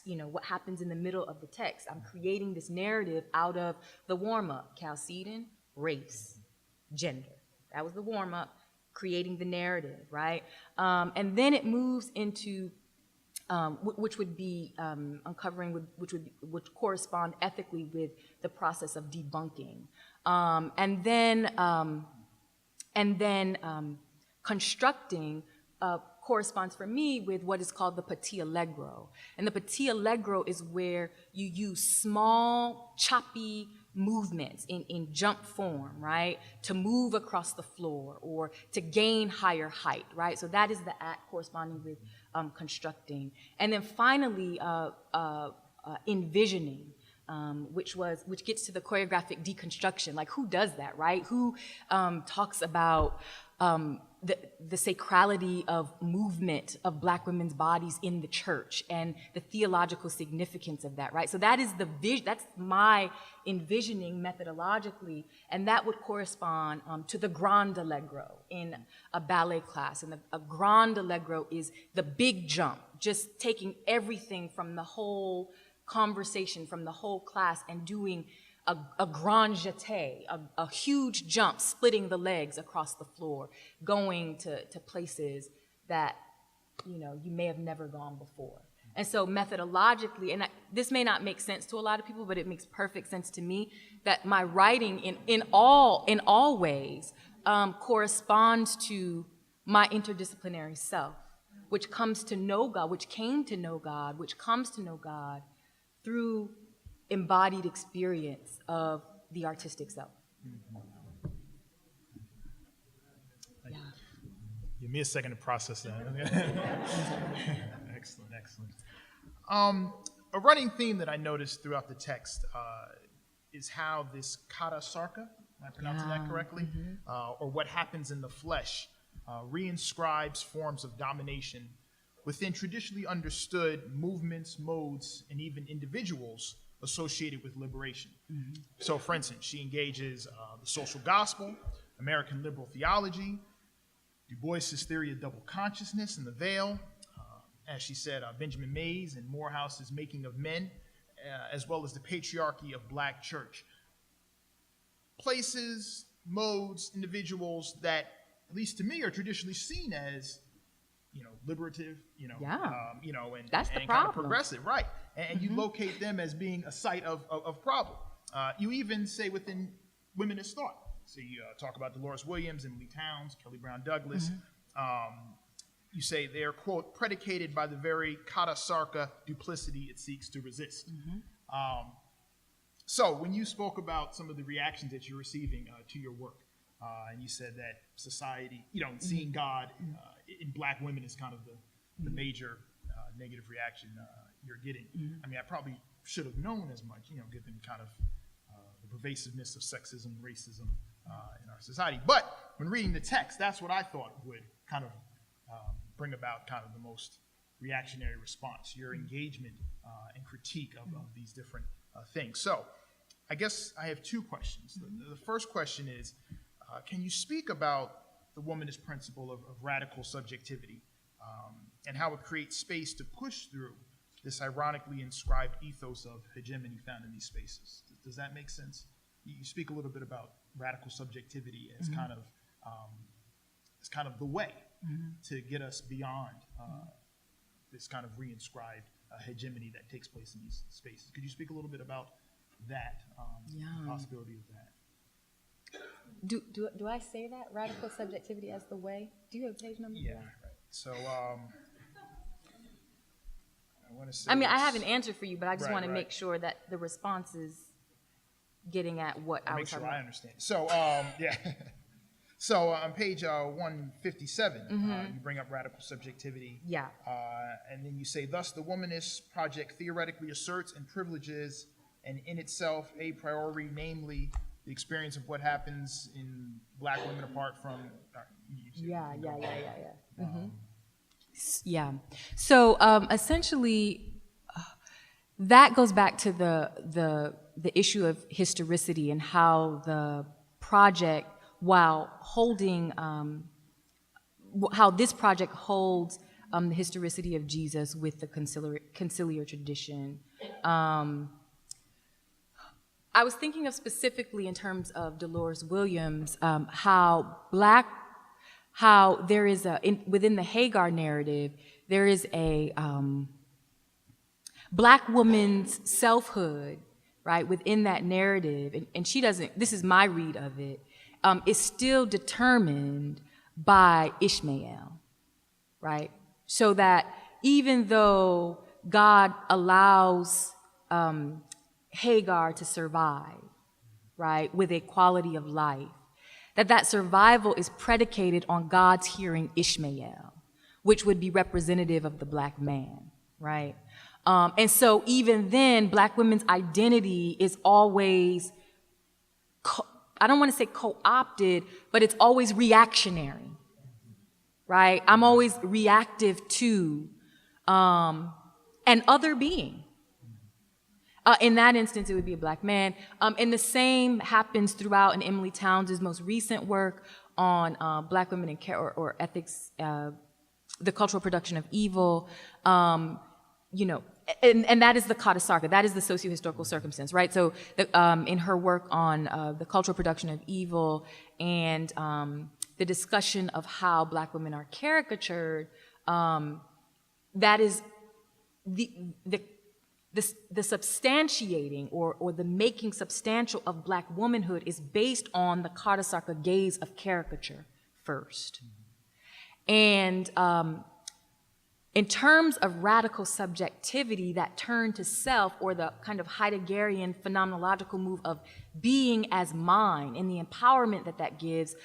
what happens in the middle of the text. I'm creating this narrative out of the warm-up, Chalcedon, race, gender. That was the warm-up, creating the narrative, right? And then it moves into which would be uncovering, which correspond ethically with the process of debunking, and then constructing corresponds for me with what is called the petit allegro. And the petit allegro is where you use small, choppy movements in jump form, right, to move across the floor or to gain higher height, right? So that is the act corresponding with constructing. And then finally, envisioning, which gets to the choreographic deconstruction. Like, who does that, right? Who talks about the sacrality of movement of Black women's bodies in the church and the theological significance of that, right? So that is that's my envisioning methodologically, and that would correspond to the grand allegro in a ballet class. And a grand allegro is the big jump, just taking everything from the whole conversation, from the whole class, and doing a grand jeté, a huge jump, splitting the legs across the floor, going to places that you may have never gone before. And so methodologically, and this may not make sense to a lot of people, but it makes perfect sense to me, that my writing in all ways corresponds to my interdisciplinary self, which comes to know God, which came to know God, which comes to know God through embodied experience of the artistic self. Yeah. Give me a second to process that. Excellent, excellent. A running theme that I noticed throughout the text is how this kata sarka, am I pronouncing that correctly? Or what happens in the flesh, reinscribes forms of domination within traditionally understood movements, modes, and even individuals associated with liberation. So, for instance, she engages the social gospel, American liberal theology, Du Bois's theory of double consciousness and the veil, as she said, Benjamin Mays and Morehouse's Making of Men, as well as the patriarchy of Black church. Places, modes, individuals that, at least to me, are traditionally seen as, liberative, and That's the kind of problem. progressive, right? And you locate them as being a site of problem. You even say within womanist thought. So you talk about Dolores Williams, Emily Towns, Kelly Brown Douglas. You say they're, quote, predicated by the very kata sarka duplicity it seeks to resist. So when you spoke about some of the reactions that you're receiving to your work, and you said that society, seeing God in Black women is kind of the major negative reaction you're getting. I mean, I probably should have known as much, given kind of the pervasiveness of sexism, racism in our society. But when reading the text, that's what I thought would kind of bring about kind of the most reactionary response, your engagement and critique of these different things. So I guess I have two questions. The first question is, can you speak about the womanist principle of radical subjectivity and how it creates space to push through this ironically inscribed ethos of hegemony found in these spaces? Does that make sense? You speak a little bit about radical subjectivity as kind of the way to get us beyond this kind of reinscribed hegemony that takes place in these spaces. Could you speak a little bit about that, the possibility of that? Do I say that? Radical subjectivity as the way? Do you have page number? Yeah, right. So I want to say. I mean, I have an answer for you, but I just want to right. make sure that the response is getting at what I was talking about. I understand. So, yeah. So on page 157, you bring up radical subjectivity. Yeah. And then you say, thus the womanist project theoretically asserts and privileges and in itself a priori, namely the experience of what happens in Black women apart from. Yeah. Yeah. So essentially, that goes back to the issue of historicity and how the project, while holding, how this project holds the historicity of Jesus with the conciliar tradition. I was thinking of specifically in terms of Dolores Williams, how there is within the Hagar narrative, there is a Black woman's selfhood, right, within that narrative, and she doesn't, this is my read of it, is still determined by Ishmael, right? So that even though God allows Hagar to survive, right, with a quality of life, that survival is predicated on God's hearing Ishmael, which would be representative of the Black man, right? And so even then, Black women's identity is always, I don't want to say co-opted, but it's always reactionary, right? I'm always reactive to an other being. In that instance, it would be a Black man. And the same happens throughout in Emily Towns' most recent work on Black women in care or ethics, the cultural production of evil. And that is the kata sarka, that is the socio-historical circumstance, right? So in her work on the cultural production of evil and the discussion of how Black women are caricatured, that is the substantiating or the making substantial of Black womanhood is based on the kata sarka gaze of caricature first. And in terms of radical subjectivity that turn to self, or the kind of Heideggerian phenomenological move of being as mine and the empowerment that that gives,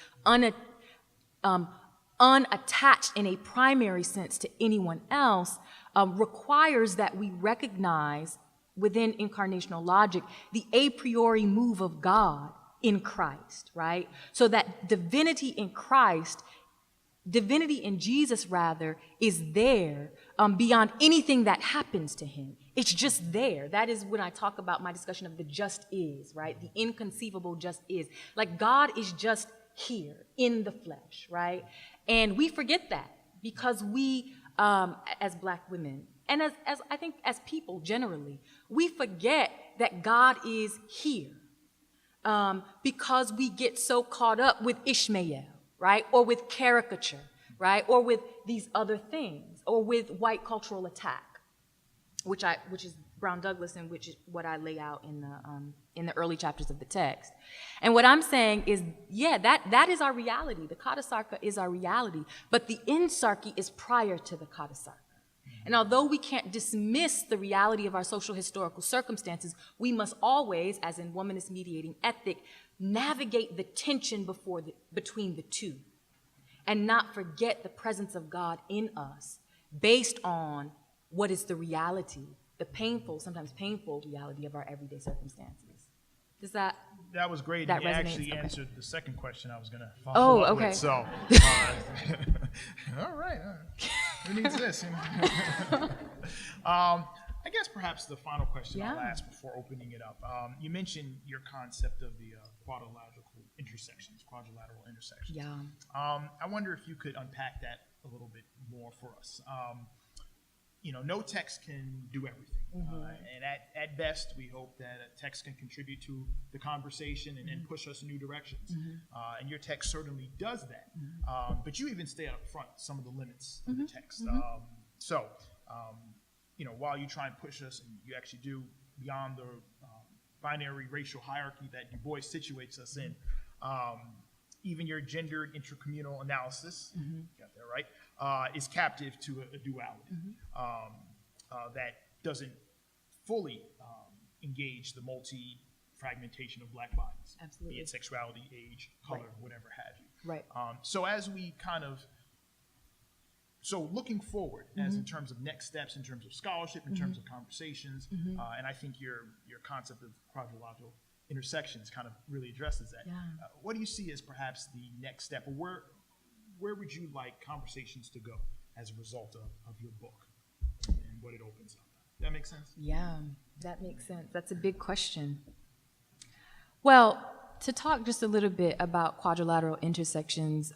unattached in a primary sense to anyone else, requires that we recognize within incarnational logic the a priori move of God in Christ, right? So that divinity in Christ, divinity in Jesus rather, is there beyond anything that happens to him. It's just there. That is when I talk about my discussion of the just is, right? The inconceivable just is. Like God is just here in the flesh, right? And we forget that because we, as Black women, and as I think as people generally, we forget that God is here because we get so caught up with Ishmael, right? Or with caricature, right? Or with these other things, or with white cultural attack, which is Brown Douglas, and which is what I lay out in the early chapters of the text. And what I'm saying is, yeah, that is our reality. The Kadasarka is our reality, but the Ensarki is prior to the Kadasarka. And although we can't dismiss the reality of our social historical circumstances, we must always, as in womanist mediating ethic, navigate the tension between the two and not forget the presence of God in us based on what is the reality, the painful, sometimes painful reality of our everyday circumstances. Does that? That was great. That and you resonates? actually Okay. answered the second question I was going to follow up okay. with. So, all right. Who needs this? I guess perhaps the final question I'll ask before opening it up. You mentioned your concept of the quadrilateral intersections. Yeah. I wonder if you could unpack that a little bit more for us. No text can do everything. And at best, we hope that a text can contribute to the conversation and push us in new directions. And your text certainly does that. But you even state up front some of the limits of the text. While you try and push us, and you actually do, beyond the binary racial hierarchy that Du Bois situates us in, even your gendered intercommunal analysis, got that right, is captive to a duality that doesn't fully engage the multi-fragmentation of Black bodies, Absolutely. be it sexuality, age, color, whatever have you. Right. So as we looking forward, as in terms of next steps, in terms of scholarship, in terms of conversations, and I think your concept of quadrilateral intersections kind of really addresses that. Yeah. What do you see as perhaps the next step, or where would you like conversations to go as a result of your book and what it opens up? That makes sense? Yeah, that makes sense. That's a big question. Well, to talk just a little bit about quadrilateral intersections,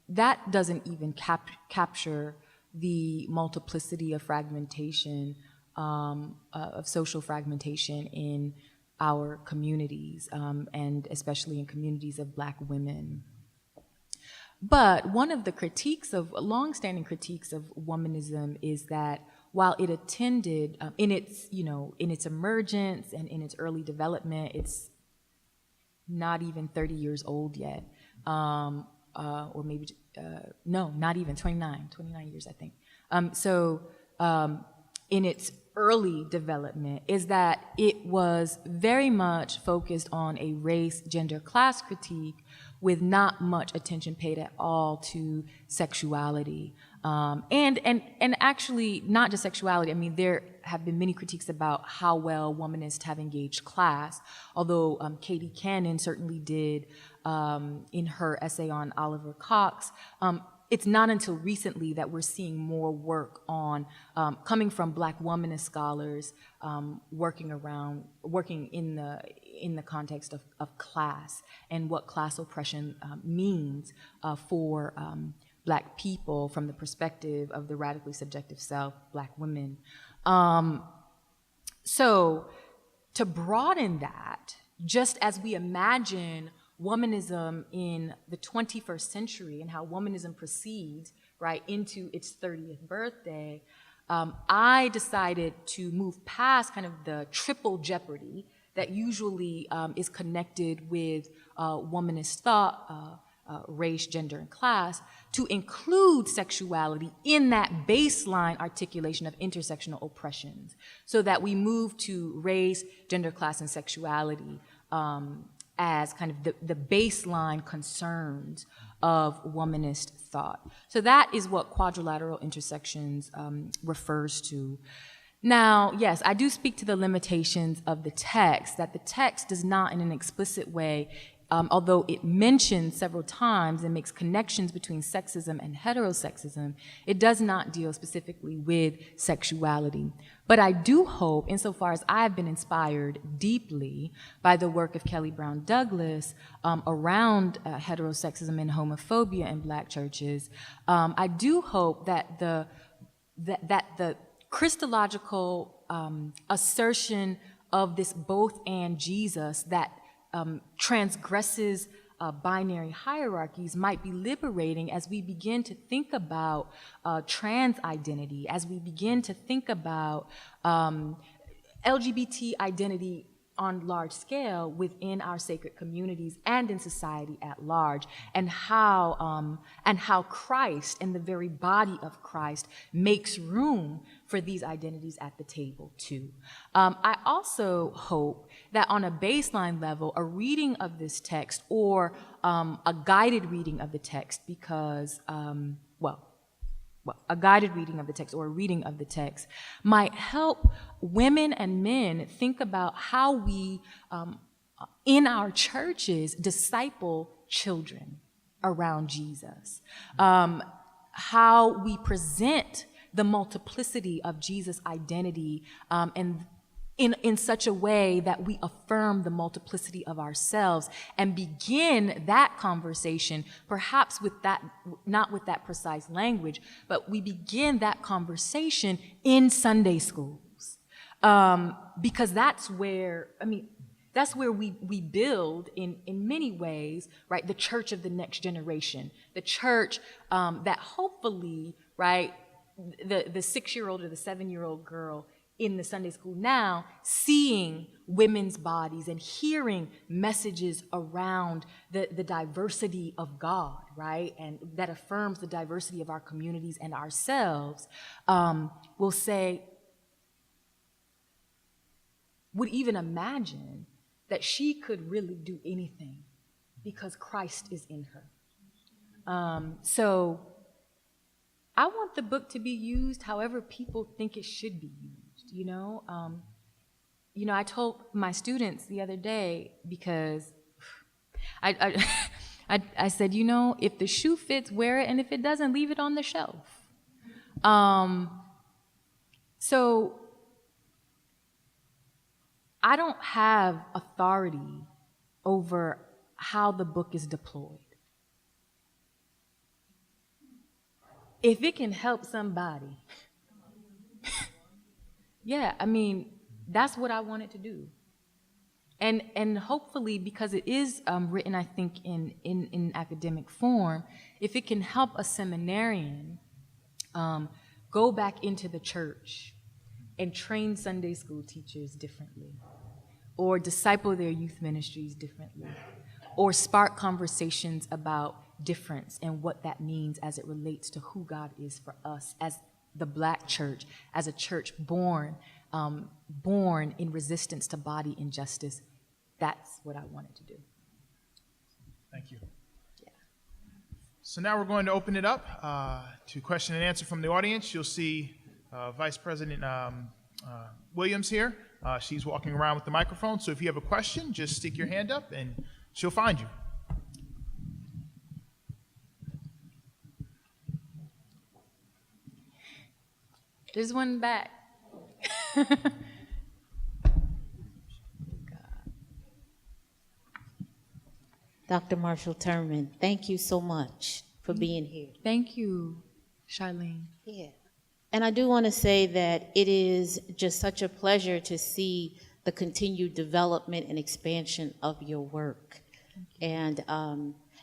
that doesn't even capture the multiplicity of fragmentation, of social fragmentation in our communities, and especially in communities of Black women. But one of the longstanding critiques of womanism is that while it attended in its emergence and in its early development, it's not even 30 years old yet, or maybe no, not even 29 years, I think. In its early development, is that it was very much focused on a race, gender, class critique, with not much attention paid at all to sexuality. And actually, not just sexuality. I mean, there have been many critiques about how well womanists have engaged class, although Katie Cannon certainly did in her essay on Oliver Cox. It's not until recently that we're seeing more work on, coming from Black womanist scholars, working in the context of class and what class oppression means for Black people from the perspective of the radically subjective self, Black women. So to broaden that, just as we imagine womanism in the 21st century and how womanism proceeds right into its 30th birthday, I decided to move past kind of the triple jeopardy that usually is connected with womanist thought, race, gender, and class, to include sexuality in that baseline articulation of intersectional oppressions, so that we move to race, gender, class, and sexuality as kind of the baseline concerns of womanist thought. So that is what quadrilateral intersections refers to. Now, yes, I do speak to the limitations of the text, that the text does not in an explicit way, although it mentions several times and makes connections between sexism and heterosexism, it does not deal specifically with sexuality. But I do hope, insofar as I have been inspired deeply by the work of Kelly Brown Douglas around heterosexism and homophobia in Black churches, I do hope that the Christological assertion of this both and Jesus that transgresses binary hierarchies might be liberating as we begin to think about trans identity, as we begin to think about LGBT identity on large scale within our sacred communities and in society at large, and how Christ and the very body of Christ makes room for these identities at the table too. I also hope that on a baseline level, a reading of this text, or a guided reading of the text, because a guided reading of the text or a reading of the text might help women and men think about how we, in our churches, disciple children around Jesus, how we present the multiplicity of Jesus' identity, and in such a way that we affirm the multiplicity of ourselves and begin that conversation, perhaps with that, not with that precise language, but we begin that conversation in Sunday schools. Because that's where, that's where we build in many ways, right, the church of the next generation, the church that hopefully, right, the 6-year-old or the 7-year-old girl in the Sunday school now, seeing women's bodies and hearing messages around the diversity of God, right? And that affirms the diversity of our communities and ourselves, will say, would even imagine that she could really do anything because Christ is in her. So I want the book to be used however people think it should be used. I told my students the other day, because I said, if the shoe fits, wear it, and if it doesn't, leave it on the shelf. So I don't have authority over how the book is deployed. If it can help somebody, yeah, that's what I want it to do. And hopefully, because it is written, I think, in academic form, if it can help a seminarian go back into the church and train Sunday school teachers differently, or disciple their youth ministries differently, or spark conversations about difference and what that means as it relates to who God is for us as the Black church, as a church born in resistance to body injustice. That's what I wanted to do. Thank you. Yeah. So now we're going to open it up to question and answer from the audience. You'll see Vice President Williams here. She's walking around with the microphone. So if you have a question, just stick your hand up and she'll find you. There's one back. Dr. Marshall Turman, thank you so much for being here. Thank you, Charlene. Yeah. And I do want to say that it is just such a pleasure to see the continued development and expansion of your work. And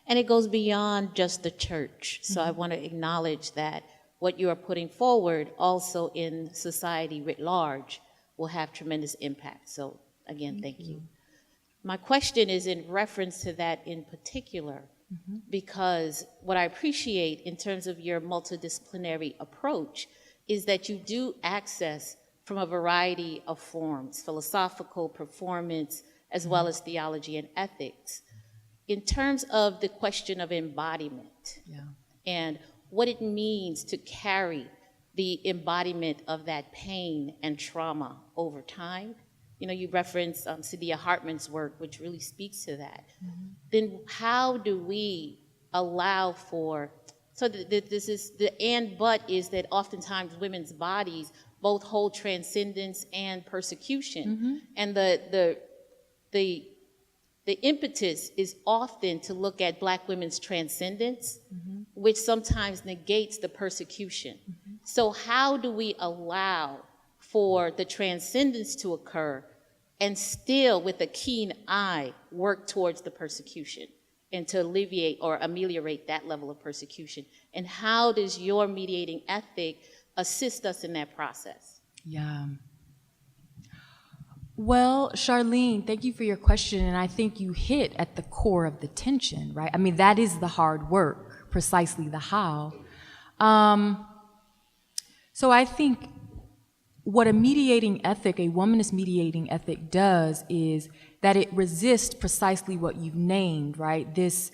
it goes beyond just the church. So I want to acknowledge that what you are putting forward also in society writ large will have tremendous impact. So again, thank you. My question is in reference to that in particular. because what I appreciate in terms of your multidisciplinary approach is that you do access from a variety of forms, philosophical, performance, as well as theology and ethics. In terms of the question of embodiment and what it means to carry the embodiment of that pain and trauma over time, you know, you referenced Saidiya Hartman's work, which really speaks to that. Then how do we allow for, so this is, the and but is that oftentimes women's bodies both hold transcendence and persecution. And the impetus is often to look at Black women's transcendence, which sometimes negates the persecution. So how do we allow for the transcendence to occur and still, with a keen eye, work towards the persecution and to alleviate or ameliorate that level of persecution? And how does your mediating ethic assist us in that process? Yeah. Well, Charlene, thank you for your question, and I think you hit at the core of the tension, right? I mean, that is the hard work, precisely the how. So I think what a mediating ethic, a womanist mediating ethic does is that it resists precisely what you've named, right? This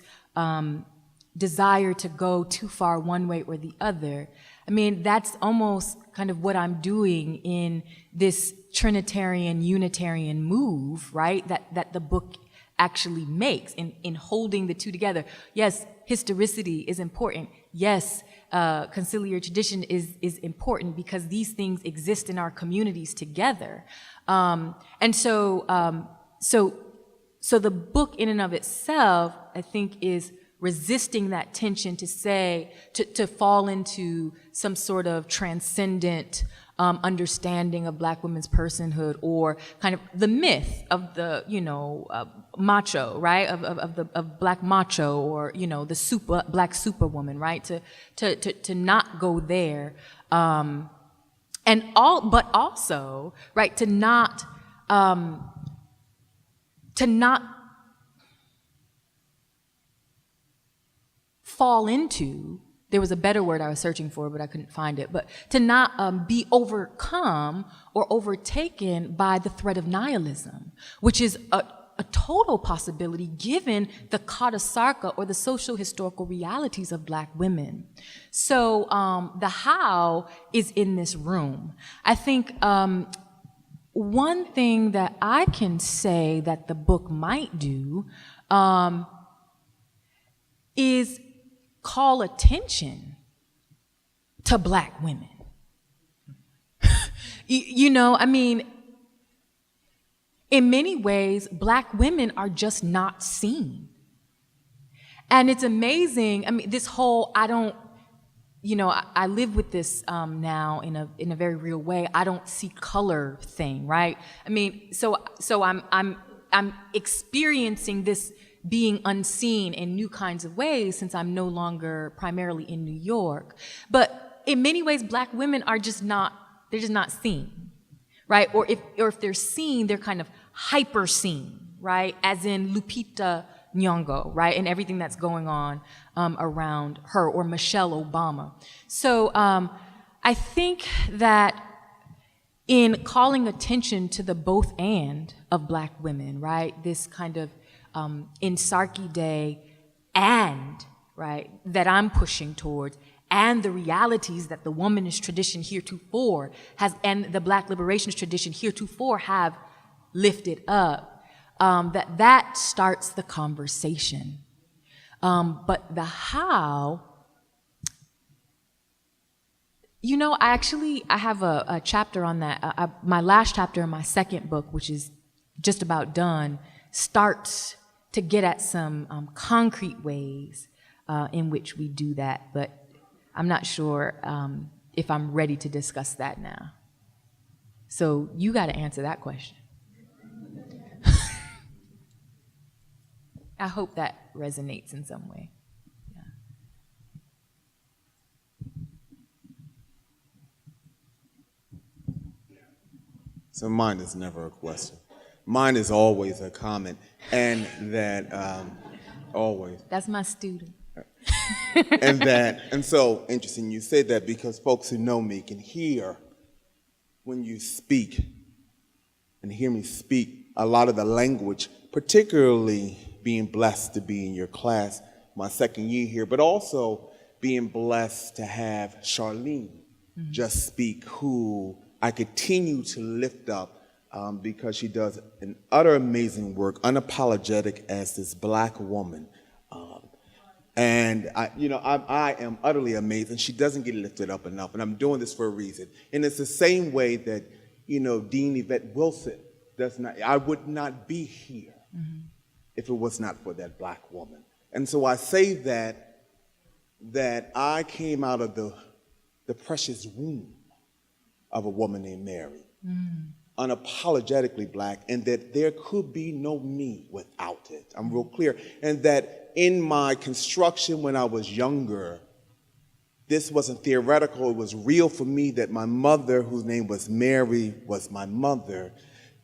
desire to go too far one way or the other. I mean, that's almost kind of what I'm doing in this Trinitarian, Unitarian move, right? That the book actually makes in holding the two together. Yes, historicity is important. Yes, conciliar tradition is important because these things exist in our communities together. And so the book in and of itself, I think, is resisting that tension to say, to fall into some sort of transcendent understanding of Black women's personhood, or kind of the myth of the, macho, right? Of Black macho, or, the Black superwoman, right? To not go there. But also, right, to not fall into, there was a better word I was searching for, but I couldn't find it, but to not be overcome or overtaken by the threat of nihilism, which is a total possibility given the kata sarka, or the social historical realities of Black women. So the how is in this room. I think one thing that I can say that the book might do is call attention to Black women. I mean, in many ways, Black women are just not seen. And it's amazing. I mean, this whole, I live with this now in a very real way. I don't see color thing, right? I mean, so I'm experiencing this being unseen in new kinds of ways since I'm no longer primarily in New York. But in many ways, Black women are just not seen, right? Or if they're seen, they're kind of hyper seen, right? As in Lupita Nyong'o, right? And everything that's going on around her, or Michelle Obama. So I think that in calling attention to the both and of Black women, right? This kind of in Sarki Day, and, right, that I'm pushing towards, and the realities that the womanist tradition heretofore has, and the Black liberations tradition heretofore have lifted up, that starts the conversation. But the how, I have a chapter on that. My last chapter in my second book, which is just about done, starts to get at some concrete ways in which we do that, but I'm not sure if I'm ready to discuss that now. So you got to answer that question. I hope that resonates in some way. Yeah. So mine is never a question. Mine is always a comment, and that always. That's my student. And so interesting you say that, because folks who know me can hear when you speak and hear me speak a lot of the language, particularly being blessed to be in your class my second year here, but also being blessed to have Charlene just speak, who I continue to lift up because she does an utter amazing work, unapologetic as this Black woman. And I am utterly amazed, and she doesn't get lifted up enough, and I'm doing this for a reason. And it's the same way that, Dean Yvette Wilson does not, I would not be here if it was not for that Black woman. And so I say that I came out of the precious womb of a woman named Mary, unapologetically Black, and that there could be no me without it. I'm real clear. And that in my construction when I was younger, this wasn't theoretical, it was real for me, that my mother, whose name was Mary, was my mother,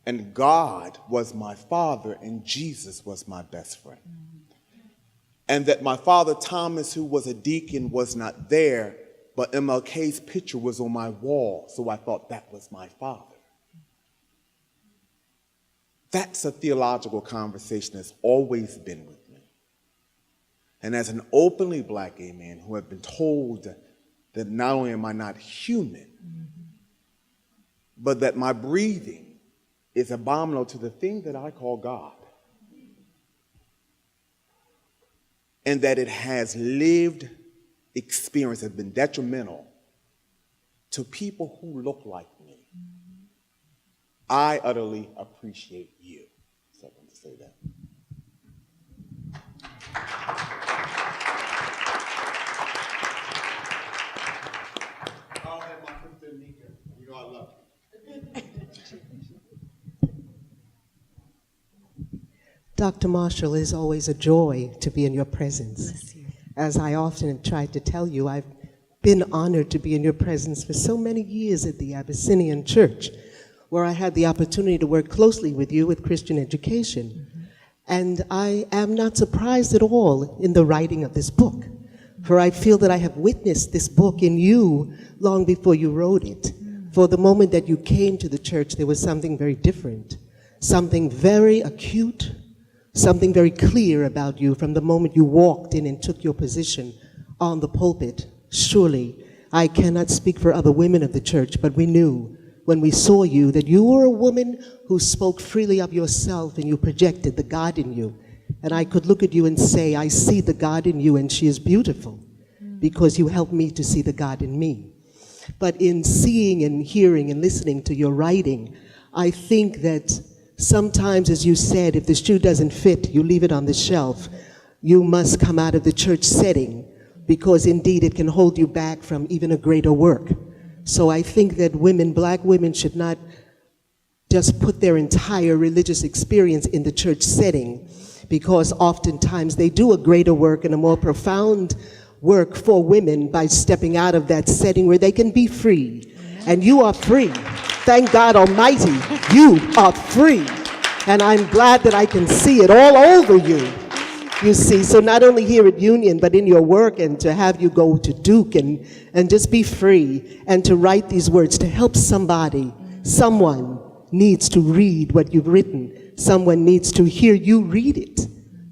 and God was my father, and Jesus was my best friend. And that my father Thomas, who was a deacon, was not there, but MLK's picture was on my wall, so I thought that was my father. That's a theological conversation that's always been with me. And as an openly Black gay man who have been told that not only am I not human, but that my breathing is abominable to the thing that I call God, and that it has lived experience, has been detrimental to people who look like me, I utterly appreciate you. So I want to say that. I'll have my sister Nika. You know I love you. Dr. Marshall, it is always a joy to be in your presence. Bless you. As I often have tried to tell you, I've been honored to be in your presence for so many years at the Abyssinian Church, where I had the opportunity to work closely with you with Christian education. And I am not surprised at all in the writing of this book, for I feel that I have witnessed this book in you long before you wrote it. For the moment that you came to the church, there was something very different, something very acute, something very clear about you from the moment you walked in and took your position on the pulpit. Surely, I cannot speak for other women of the church, but we knew when we saw you that you were a woman who spoke freely of yourself and you projected the God in you. And I could look at you and say, I see the God in you and she is beautiful because you helped me to see the God in me. But in seeing and hearing and listening to your writing, I think that sometimes, as you said, if the shoe doesn't fit, you leave it on the shelf. You must come out of the church setting because indeed it can hold you back from even a greater work. So I think that women, Black women, should not just put their entire religious experience in the church setting, because oftentimes they do a greater work and a more profound work for women by stepping out of that setting where they can be free. And you are free. Thank God Almighty, you are free. And I'm glad that I can see it all over you. You see, so not only here at Union, but in your work, and to have you go to Duke and just be free and to write these words to help somebody. Someone needs to read what you've written. Someone needs to hear you read it.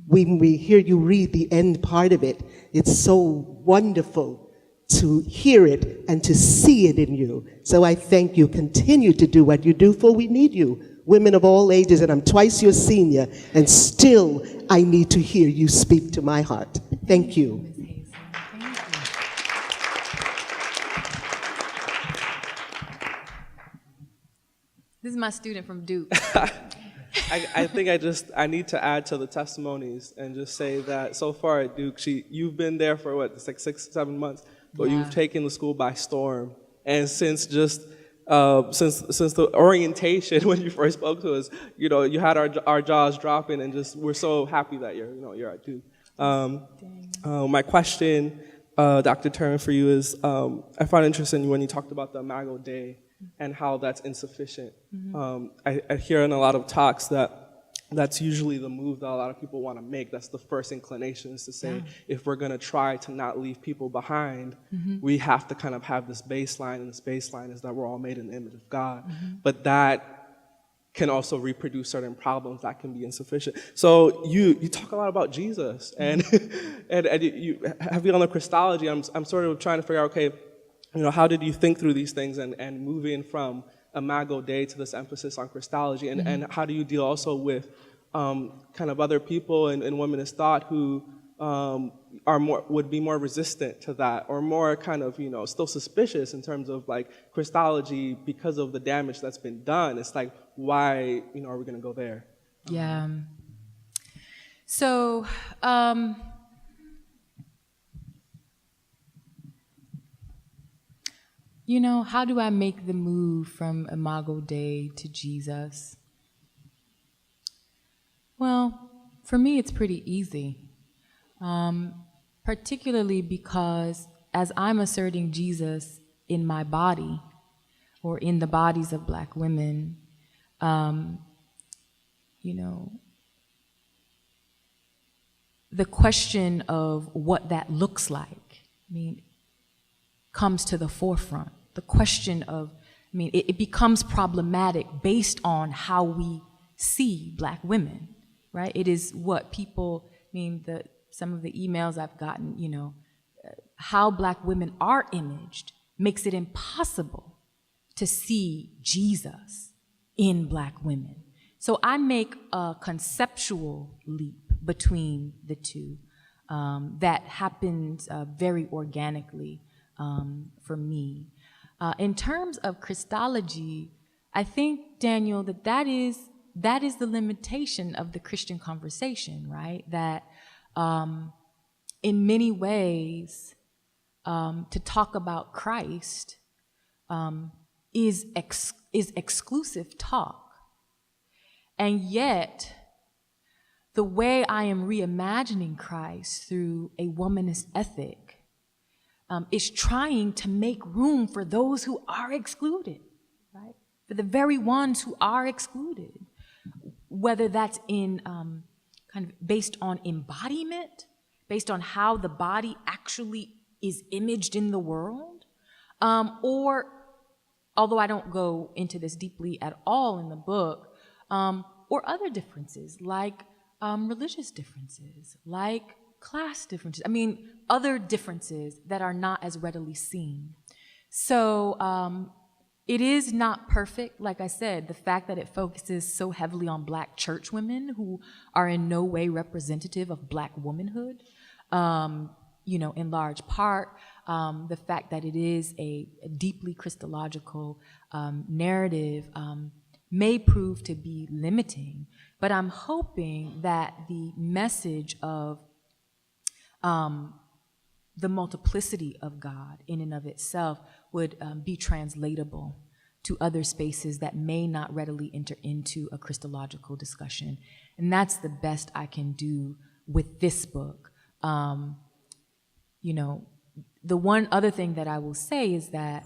When we hear you read the end part of it, it's so wonderful to hear it and to see it in you. So I thank you. Continue to do what you do, for we need you. Women of all ages, and I'm twice your senior, and still I need to hear you speak to my heart. Thank you. Ms. Hazel. Thank you. This is my student from Duke. I think I need to add to the testimonies and just say that so far at Duke, you've been there for what, it's like 6-7 months, but Yeah. you've taken the school by storm. And since just since the orientation when you first spoke to us, you had our jaws dropping, and just we're so happy that you're at Duke. My question, Dr. Turman, for you is, I find it interesting when you talked about the Imago Dei and how that's insufficient. I hear in a lot of talks that that's usually the move that a lot of people want to make. That's the first inclination, is to say, if we're going to try to not leave people behind, we have to kind of have this baseline, and this baseline is that we're all made in the image of God. But that can also reproduce certain problems that can be insufficient. So you talk a lot about Jesus, and and you heavy on the Christology. I'm sort of trying to figure out, okay, how did you think through these things and moving from Imago Dei to this emphasis on Christology, and how do you deal also with kind of other people in womanist thought who would be more resistant to that, or more kind of still suspicious in terms of like Christology because of the damage that's been done? It's like, why are we going to go there? Yeah. So how do I make the move from Imago Dei to Jesus? Well, for me, it's pretty easy, particularly because as I'm asserting Jesus in my body or in the bodies of Black women, the question of what that looks like, comes to the forefront. The question of, it becomes problematic based on how we see Black women, right? It is what people, some of the emails I've gotten, how Black women are imaged makes it impossible to see Jesus in Black women. So I make a conceptual leap between the two that happens very organically for me. In terms of Christology, I think, Daniel, that is the limitation of the Christian conversation, right? That in many ways, to talk about Christ is exclusive talk. And yet, the way I am reimagining Christ through a womanist ethic is trying to make room for those who are excluded, right? For the very ones who are excluded, whether that's in kind of based on embodiment, based on how the body actually is imaged in the world, or, although I don't go into this deeply at all in the book, or other differences like religious differences, like class differences, other differences that are not as readily seen. So it is not perfect, like I said, the fact that it focuses so heavily on Black church women who are in no way representative of Black womanhood, in large part, the fact that it is a deeply Christological narrative may prove to be limiting, but I'm hoping that the message of the multiplicity of God in and of itself would be translatable to other spaces that may not readily enter into a Christological discussion. And that's the best I can do with this book. The one other thing that I will say is that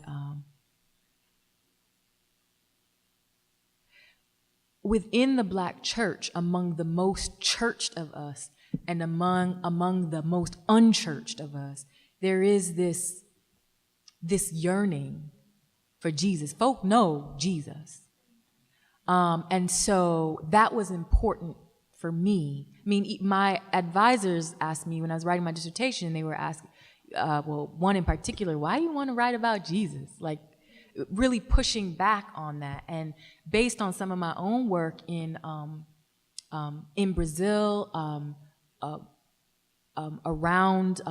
within the Black church, among the most churched of us, and among the most unchurched of us, there is this yearning for Jesus. Folk know Jesus. And so that was important for me. My advisors asked me when I was writing my dissertation, they were asking, one in particular, why do you want to write about Jesus? Like, really pushing back on that. And based on some of my own work in Brazil, around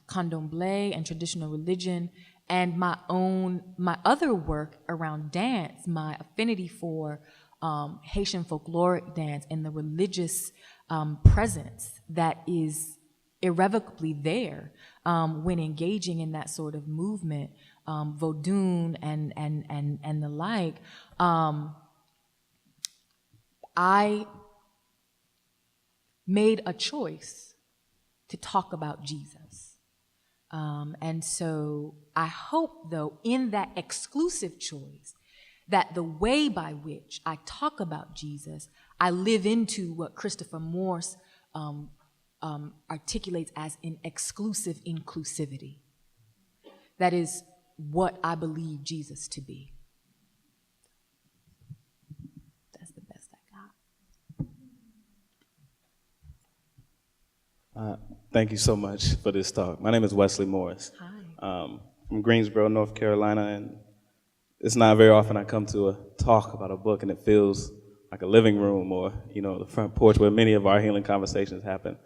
candomblé and traditional religion, and my other work around dance, my affinity for Haitian folkloric dance and the religious presence that is irrevocably there when engaging in that sort of movement, Vodun and the like. I made a choice to talk about Jesus. And so I hope, though, in that exclusive choice, that the way by which I talk about Jesus, I live into what Christopher Morse articulates as an exclusive inclusivity. That is what I believe Jesus to be. That's the best I got. Thank you so much for this talk. My name is Wesley Morris. Hi. From Greensboro, North Carolina, and it's not very often I come to a talk about a book and it feels like a living room or, the front porch where many of our healing conversations happen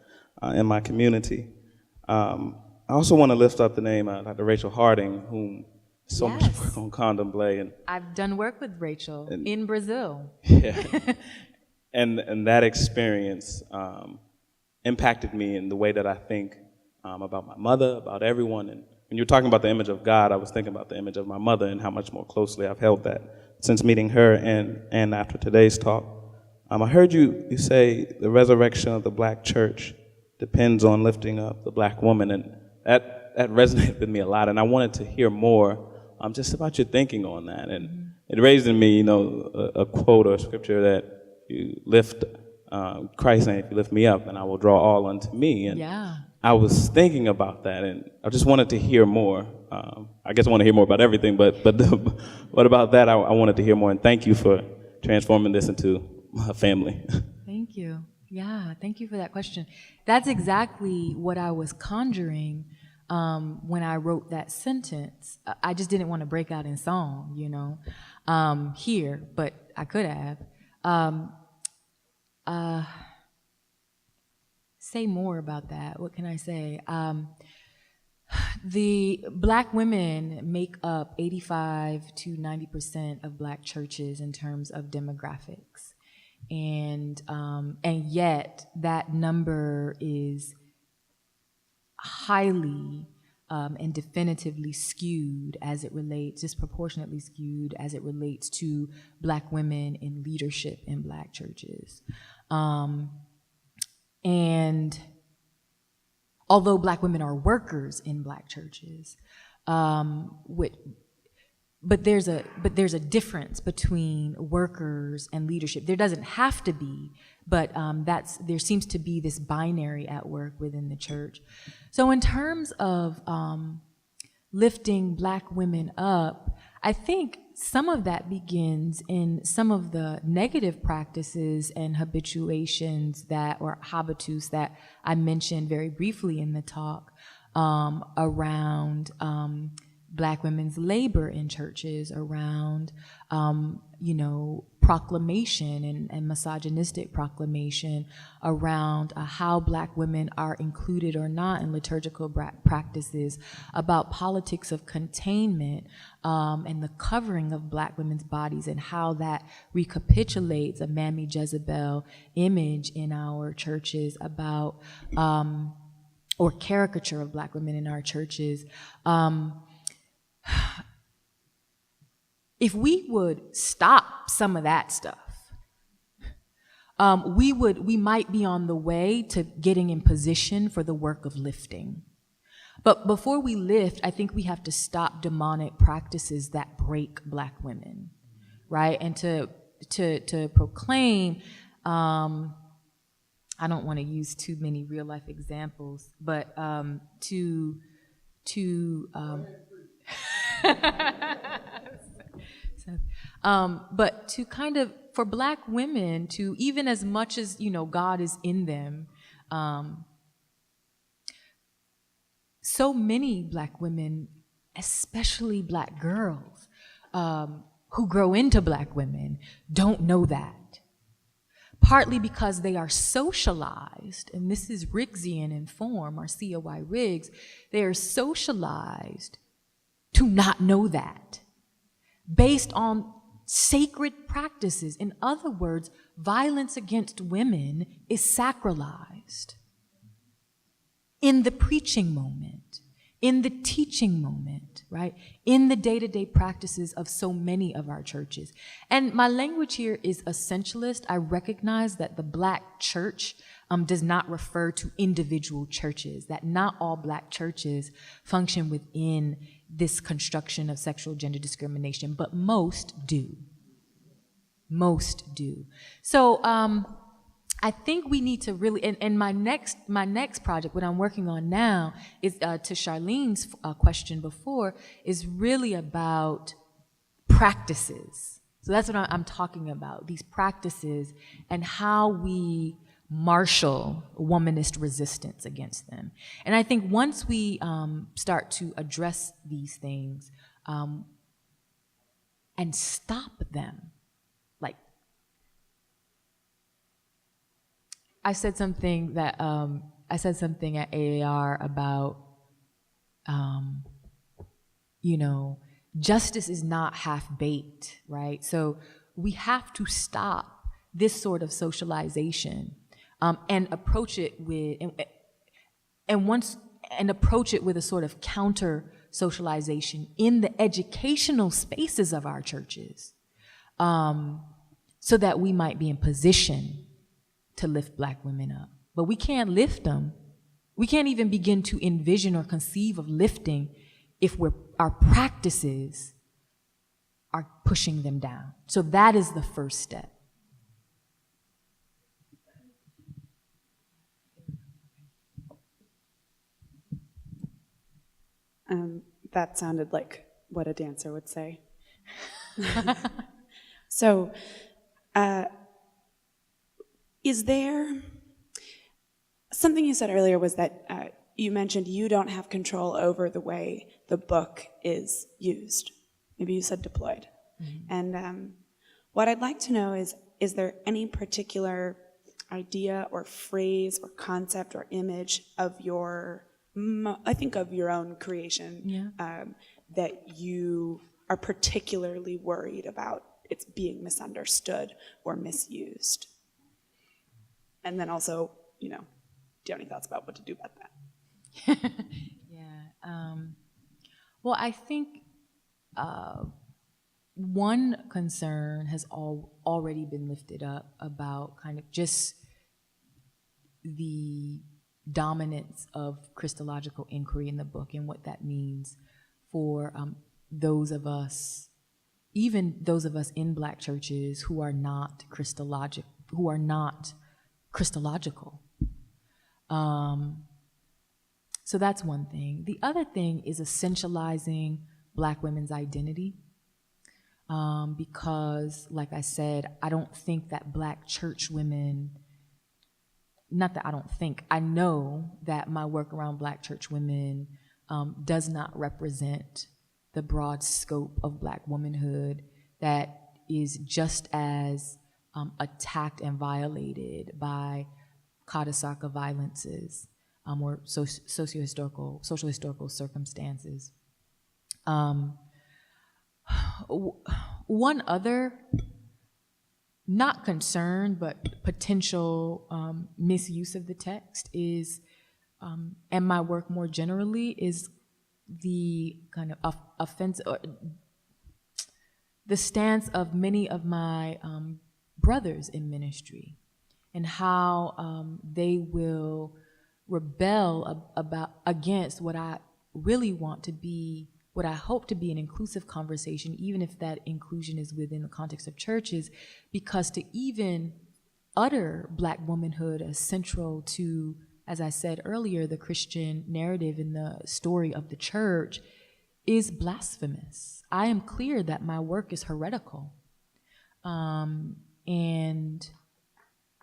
in my community. I also want to lift up the name Dr. Rachel Harding, whom so much work on Condom Blay. And I've done work with Rachel in Brazil. Yeah. and that experience impacted me in the way that I think about my mother, about everyone. And when you're talking about the image of God, I was thinking about the image of my mother and how much more closely I've held that since meeting her and after today's talk. I heard you say the resurrection of the black church depends on lifting up the black woman, and that resonated with me a lot, and I wanted to hear more just about your thinking on that. And it raised in me, a quote or a scripture that you lift Christ saying, if you lift me up, then I will draw all unto me. And I was thinking about that, and I just wanted to hear more. I guess I want to hear more about everything, but about that, I wanted to hear more, and thank you for transforming this into a family. Thank you. Yeah, thank you for that question. That's exactly what I was conjuring when I wrote that sentence. I just didn't want to break out in song, here, but I could have. Say more about that. What can I say? The black women make up 85 to 90% of black churches in terms of demographics. And yet that number is highly and definitively skewed as it relates, disproportionately skewed as it relates to black women in leadership in black churches. And although black women are workers in black churches, but there's a difference between workers and leadership. There doesn't have to be, but there seems to be this binary at work within the church. So in terms of lifting black women up, I think some of that begins in some of the negative practices and habituations or habitus that I mentioned very briefly in the talk around black women's labor in churches, around proclamation and misogynistic proclamation, around how black women are included or not in liturgical practices, about politics of containment and the covering of black women's bodies, and how that recapitulates a Mammy Jezebel image in our churches about or caricature of black women in our churches. If we would stop some of that stuff, we might be on the way to getting in position for the work of lifting. But before we lift, I think we have to stop demonic practices that break black women, right? And to proclaim, I don't want to use too many real life examples, but but to kind of, for black women to, even as much as, God is in them, so many black women, especially black girls, who grow into black women, don't know that. Partly because they are socialized, and this is Riggsian in form, Marcia Y. Riggs, they are socialized to not know that, based on sacred practices. In other words, violence against women is sacralized in the preaching moment, in the teaching moment, right? In the day-to-day practices of so many of our churches. And my language here is essentialist. I recognize that the black church does not refer to individual churches, that not all black churches function within this construction of sexual gender discrimination, but most do. Most do. So I think we need to really, and my next project, what I'm working on now, is to Charlene's question before, is really about practices. So that's what I'm talking about, these practices and how we marshal womanist resistance against them. And I think once we start to address these things and stop them, like I said something at AAR about, justice is not half-baked, right? So we have to stop this sort of socialization and approach it with approach it with a sort of counter socialization in the educational spaces of our churches, so that we might be in position to lift Black women up. But we can't lift them. We can't even begin to envision or conceive of lifting if our practices are pushing them down. So that is the first step. That sounded like what a dancer would say. So, is there something you said earlier was that you mentioned you don't have control over the way the book is used. Maybe you said deployed. Mm-hmm. And what I'd like to know is there any particular idea or phrase or concept or image of your, I think of your own creation, that you are particularly worried about it's being misunderstood or misused? And then also, do you have any thoughts about what to do about that? Well, I think one concern has already been lifted up about kind of just the dominance of Christological inquiry in the book and what that means for those of us, even those of us in Black churches who are not Christological. So that's one thing. The other thing is essentializing Black women's identity, because, like I said, I don't think that Black church women, not that I don't think, I know that my work around Black church women does not represent the broad scope of Black womanhood that is just as attacked and violated by Kadasaka violences or social historical circumstances. One other, not concern, but potential misuse of the text is, and my work more generally, is the kind of offense, or the stance of many of my brothers in ministry, and how they will rebel against what I really want to be, what I hope to be an inclusive conversation, even if that inclusion is within the context of churches, because to even utter Black womanhood as central to, as I said earlier, the Christian narrative in the story of the church is blasphemous. I am clear that my work is heretical. And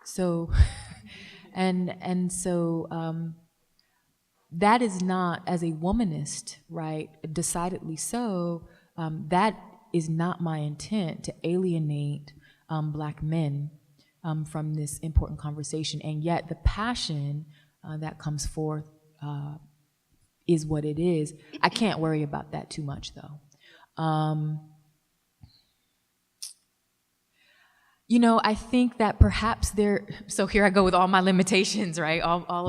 so that is not, as a womanist, right, decidedly so, that is not my intent, to alienate Black men from this important conversation. And yet the passion that comes forth is what it is. I can't worry about that too much, though. I think that perhaps so here I go with all my limitations, right? All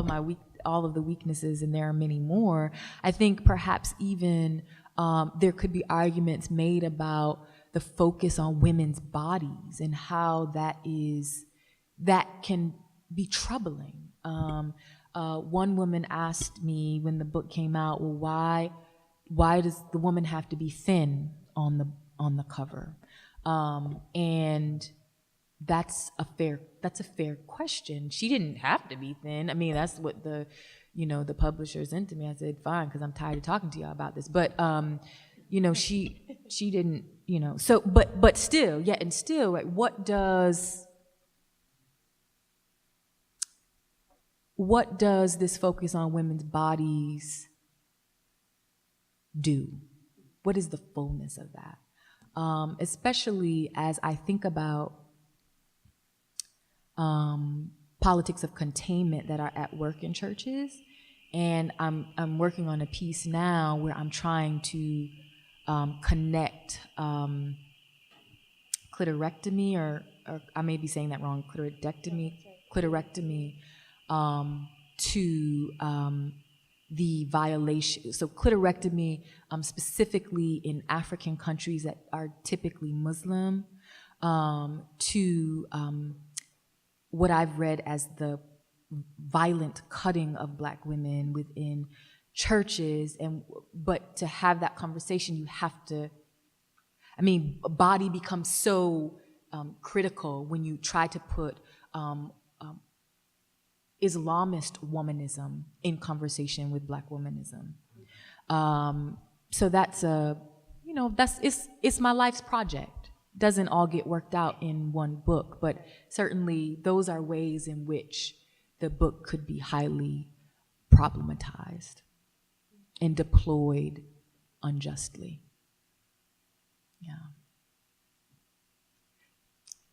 of the weaknesses, and there are many more. I think perhaps even there could be arguments made about the focus on women's bodies and how that can be troubling. One woman asked me when the book came out, well, why does the woman have to be thin on the cover? And that's a fair question. She didn't have to be thin. I mean, that's what the publishers sent to me. I said, fine, because I'm tired of talking to y'all about this. But she didn't, so but still, yeah, and still, right, what does this focus on women's bodies do? What is the fullness of that? Especially as I think about politics of containment that are at work in churches, and I'm working on a piece now where I'm trying to connect clitorectomy, or I may be saying that wrong, clitorectomy to the violation. So clitorectomy, specifically in African countries that are typically Muslim, to what I've read as the violent cutting of Black women within churches. But to have that conversation, you have to, body becomes so critical when you try to put Islamist womanism in conversation with Black womanism. So that's it's my life's project. Doesn't all get worked out in one book, but certainly those are ways in which the book could be highly problematized and deployed unjustly. Yeah.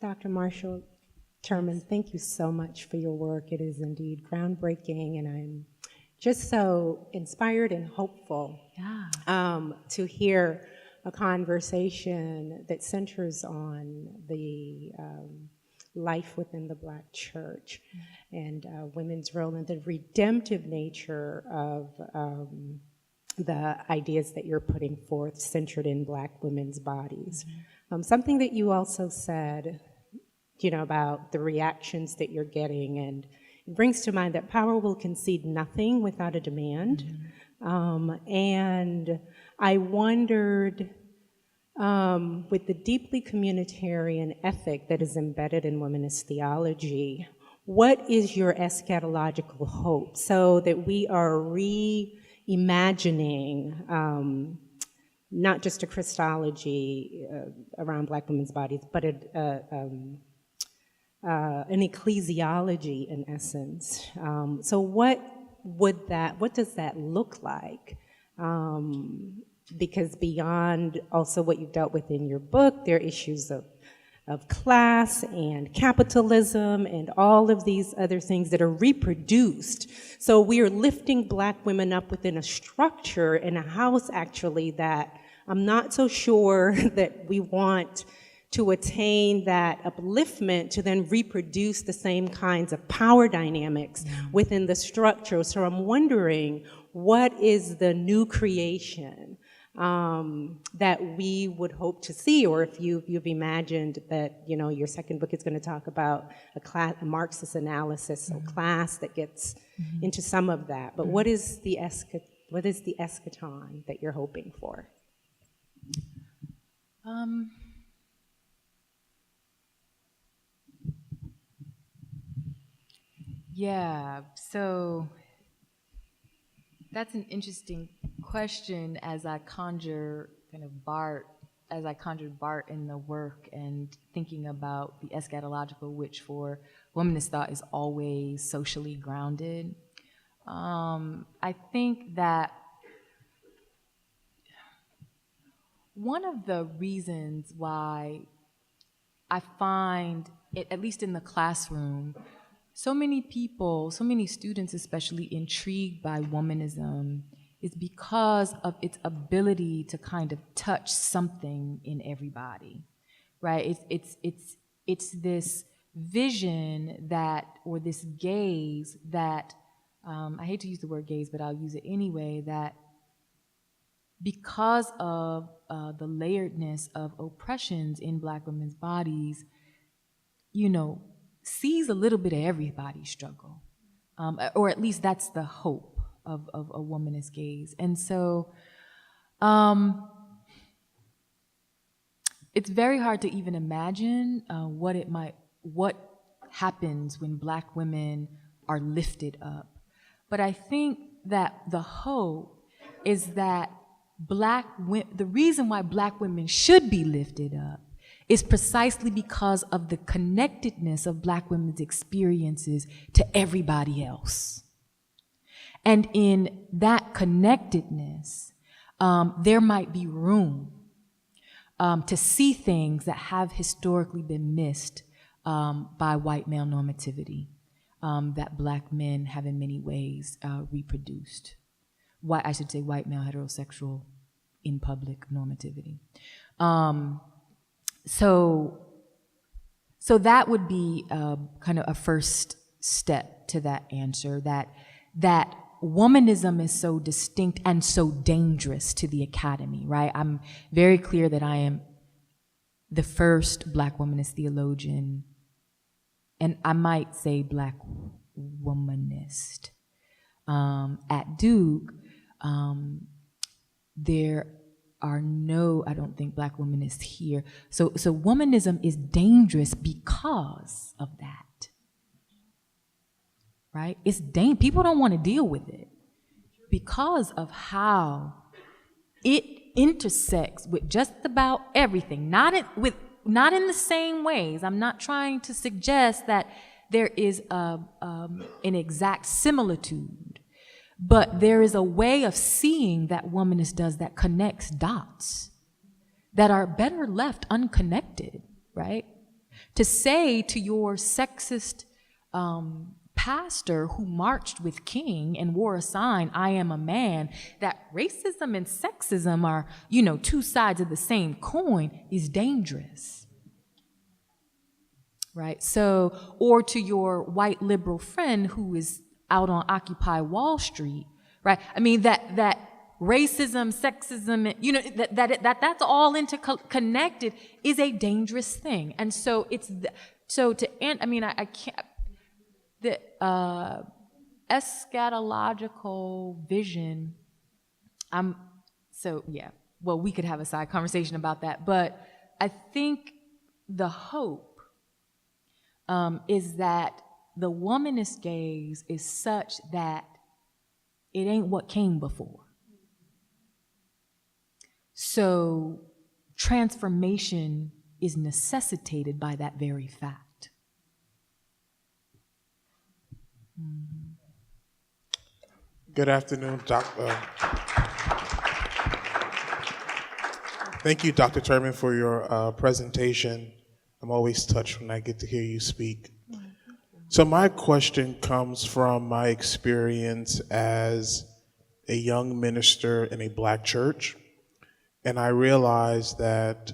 Dr. Marshall Turman, thank you so much for your work. It is indeed groundbreaking, and I'm just so inspired and hopeful to hear a conversation that centers on the life within the Black church and women's role and the redemptive nature of the ideas that you're putting forth centered in Black women's bodies. Something that you also said, about the reactions that you're getting, and it brings to mind that power will concede nothing without a demand. And I wondered, with the deeply communitarian ethic that is embedded in womanist theology, what is your eschatological hope so that we are reimagining not just a Christology around Black women's bodies, but an ecclesiology in essence. So what does that look like? Because beyond also what you've dealt with in your book, there are issues of class and capitalism and all of these other things that are reproduced. So we are lifting Black women up within a structure in a house, actually, that I'm not so sure that we want to attain that upliftment to then reproduce the same kinds of power dynamics within the structure. So I'm wondering, what is the new creation that we would hope to see, or if you've imagined that your second book is going to talk about a Marxist analysis, so class that gets into some of that. But what is the eschaton that you're hoping for? Yeah, so that's an interesting question as I conjured Bart in the work and thinking about the eschatological, which for womanist thought is always socially grounded. I think that one of the reasons why I find, at least in the classroom, so many people, so many students especially, intrigued by womanism is because of its ability to kind of touch something in everybody, right? It's this vision that, or this gaze that, I hate to use the word gaze, but I'll use it anyway, that because of the layeredness of oppressions in Black women's bodies, sees a little bit of everybody's struggle, or at least that's the hope of a womanist gaze. And so it's very hard to even imagine what it might what happens when Black women are lifted up. But I think that the hope is that the reason why Black women should be lifted up is precisely because of the connectedness of Black women's experiences to everybody else. And in that connectedness, there might be room to see things that have historically been missed by white male normativity, that Black men have in many ways reproduced. I should say white male heterosexual in public normativity. So that would be kind of a first step to that answer, that womanism is so distinct and so dangerous to the academy, right? I'm very clear that I am the first Black womanist theologian, and I might say Black womanist. At Duke, there are no, I don't think, Black womanists here. So womanism is dangerous because of that, right? It's people don't want to deal with it because of how it intersects with just about everything, not in the same ways. I'm not trying to suggest that there is an exact similitude, but there is a way of seeing that womanist does that connects dots that are better left unconnected, right? To say to your sexist pastor who marched with King and wore a sign, "I am a man," that racism and sexism are, two sides of the same coin is dangerous, right? So, or to your white liberal friend who is out on Occupy Wall Street, right? I mean, that racism, sexism, that's all interconnected is a dangerous thing. And so I can't, the eschatological vision, we could have a side conversation about that, but I think the hope is that the womanist gaze is such that it ain't what came before. So transformation is necessitated by that very fact. Good afternoon, Thank you, Dr. Turman, for your presentation. I'm always touched when I get to hear you speak. So my question comes from my experience as a young minister in a Black church, and I realized that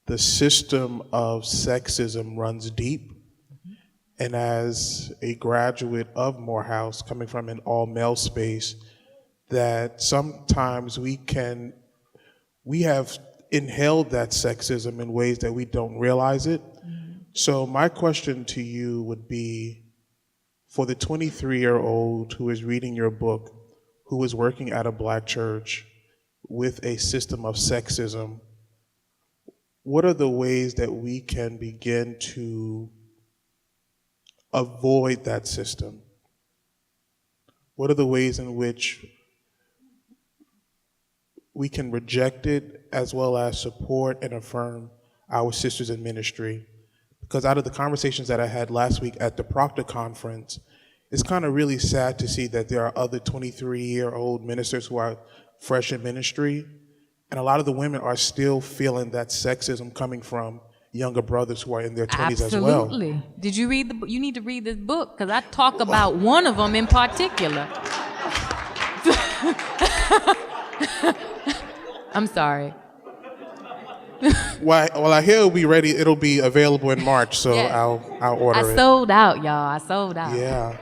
the system of sexism runs deep. And as a graduate of Morehouse, coming from an all-male space, that sometimes we have inhaled that sexism in ways that we don't realize it. So my question to you would be, for the 23-year-old who is reading your book, who is working at a Black church with a system of sexism, what are the ways that we can begin to avoid that system? What are the ways in which we can reject it as well as support and affirm our sisters in ministry? Because out of the conversations that I had last week at the Proctor Conference, it's kind of really sad to see that there are other 23-year-old ministers who are fresh in ministry, and a lot of the women are still feeling that sexism coming from younger brothers who are in their 20s as well. Absolutely. Did you read the book? You need to read this book, because I talk about one of them in particular. I'm sorry. Well, I hear it'll be available in March, so yeah. I'll order it. I sold out, y'all. I sold out. Yeah.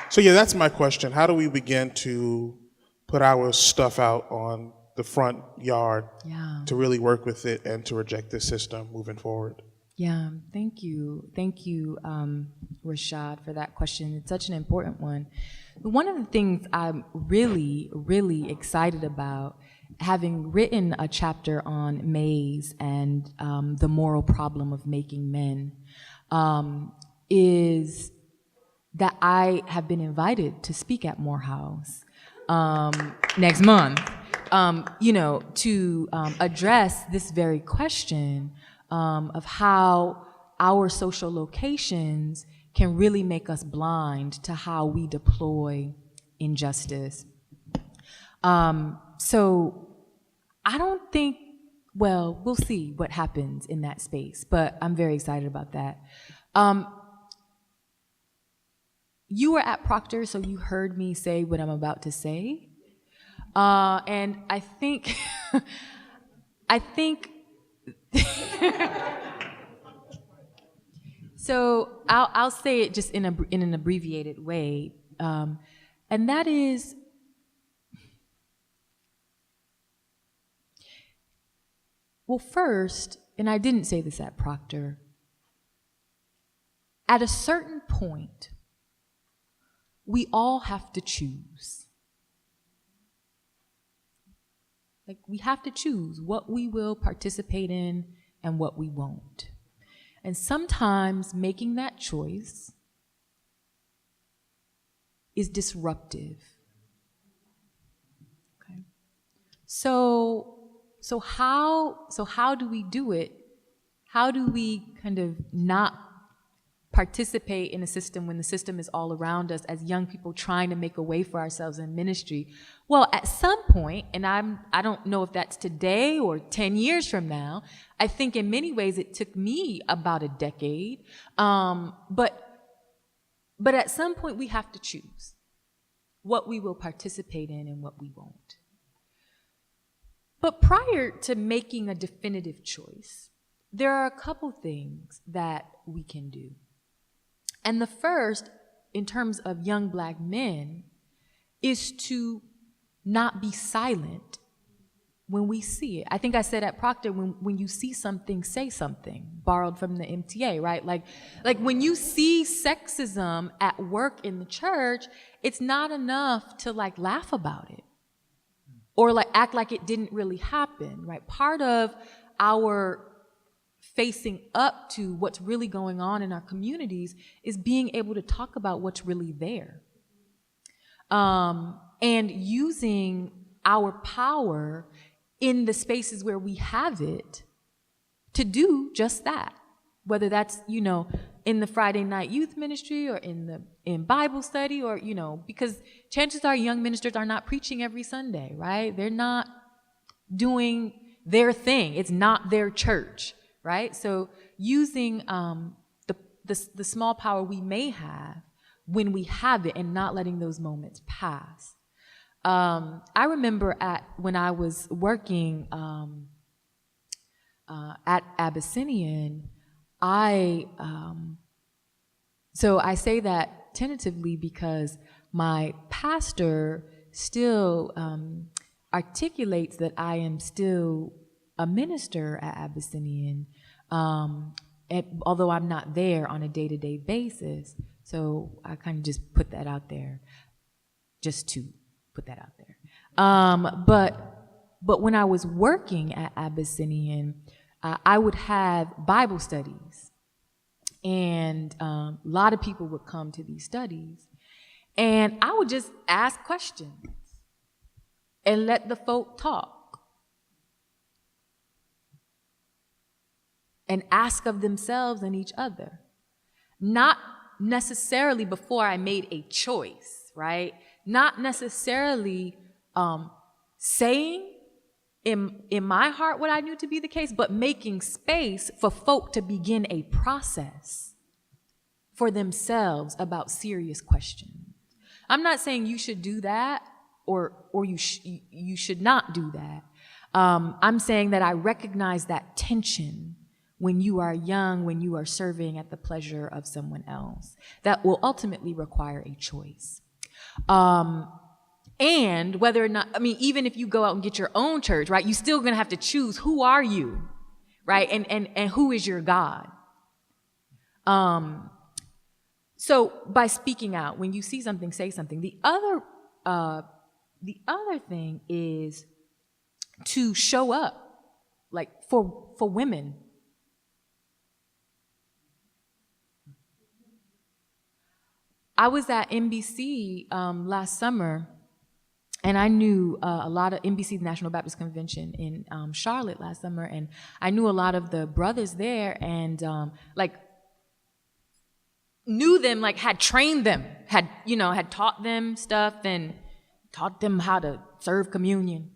So yeah, that's my question. How do we begin to put our stuff out on the front yard to really work with it and to reject this system moving forward? Yeah, thank you. Thank you, Rashad, for that question. It's such an important one. One of the things I'm really, really excited about having written a chapter on maize and the moral problem of making men, is that I have been invited to speak at Morehouse next month, to address this very question of how our social locations can really make us blind to how we deploy injustice. So I don't think, well, we'll see what happens in that space, but I'm very excited about that. You were at Proctor, so you heard me say what I'm about to say. And I think, so I'll say it just in an abbreviated way. And that is, well, first, and I didn't say this at Proctor, at a certain point, we all have to choose. Like, we have to choose what we will participate in and what we won't. And sometimes making that choice is disruptive. Okay? So how do we do it? How do we kind of not participate in a system when the system is all around us as young people trying to make a way for ourselves in ministry? Well, at some point, and I don't know if that's today or 10 years from now, I think in many ways it took me about a decade, but at some point we have to choose what we will participate in and what we won't. But prior to making a definitive choice, there are a couple things that we can do. And the first, in terms of young Black men, is to not be silent when we see it. I think I said at Proctor, when you see something, say something, borrowed from the MTA, right? Like when you see sexism at work in the church, it's not enough to like laugh about it or like act like it didn't really happen, right? Part of our facing up to what's really going on in our communities is being able to talk about what's really there. And using our power in the spaces where we have it to do just that. Whether that's, in the Friday night youth ministry or in Bible study or, because chances are young ministers are not preaching every Sunday, right? They're not doing their thing. It's not their church. Right? So using the small power we may have when we have it and not letting those moments pass. I remember when I was working at Abyssinian, so I say that tentatively because my pastor still articulates that I am still a minister at Abyssinian, although I'm not there on a day-to-day basis. So I kind of just put that out there, just to put that out there. But when I was working at Abyssinian, I would have Bible studies, and a lot of people would come to these studies, and I would just ask questions and let the folk talk. And ask of themselves and each other. Not necessarily before I made a choice, right? Not necessarily saying in my heart what I knew to be the case, but making space for folk to begin a process for themselves about serious questions. I'm not saying you should do that or you should not do that. I'm saying that I recognize that tension when you are young, when you are serving at the pleasure of someone else. That will ultimately require a choice. And whether or not, even if you go out and get your own church, right, you're still gonna have to choose who are you, right, and who is your God. So by speaking out, when you see something, say something. The other thing is to show up, like for women. I was at NBC last summer, and I knew a lot of NBC National Baptist Convention in Charlotte last summer, and I knew a lot of the brothers there, and like knew them, like had trained them, had taught them stuff and taught them how to serve communion.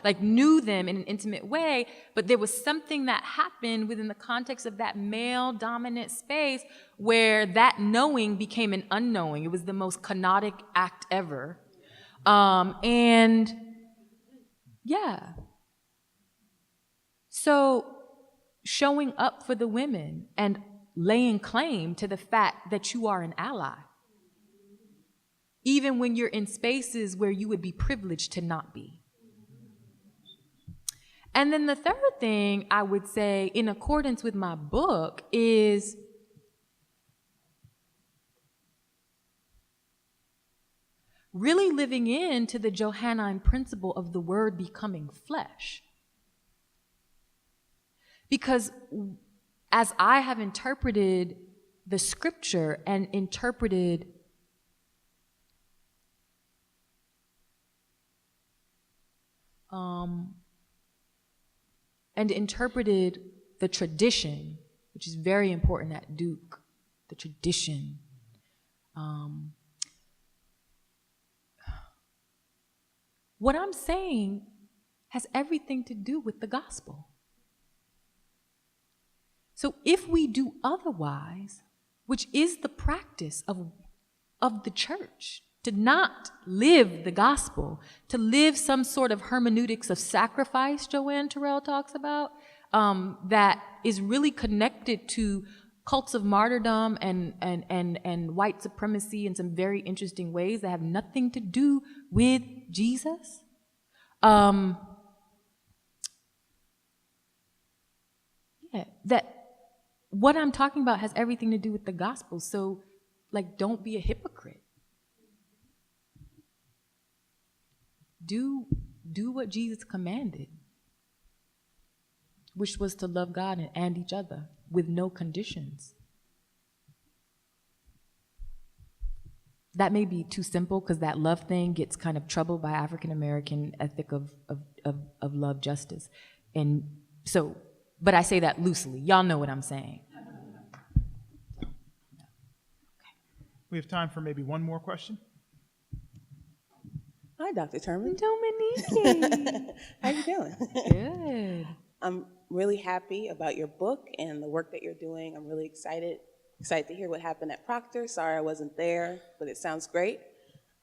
Like knew them in an intimate way, but there was something that happened within the context of that male dominant space where that knowing became an unknowing. It was the most kenotic act ever. And yeah. So showing up for the women and laying claim to the fact that you are an ally, even when you're in spaces where you would be privileged to not be. And then the third thing I would say, in accordance with my book, is really living into the Johannine principle of the word becoming flesh. Because as I have interpreted the scripture and interpreted the tradition, which is very important at Duke, the tradition. What I'm saying has everything to do with the gospel. So if we do otherwise, which is the practice of the church, to not live the gospel, to live some sort of hermeneutics of sacrifice, Joanne Terrell talks about, that is really connected to cults of martyrdom and white supremacy in some very interesting ways that have nothing to do with Jesus. That what I'm talking about has everything to do with the gospel. So, like, don't be a hypocrite. Do what Jesus commanded, which was to love God and each other with no conditions. That may be too simple because that love thing gets kind of troubled by African American ethic of love justice. And so, but I say that loosely. Y'all know what I'm saying. We have time for maybe one more question. Hi, Dr. Turman. Dominique. How you doing? Good. I'm really happy about your book and the work that you're doing. I'm really excited to hear what happened at Proctor. Sorry I wasn't there, but it sounds great.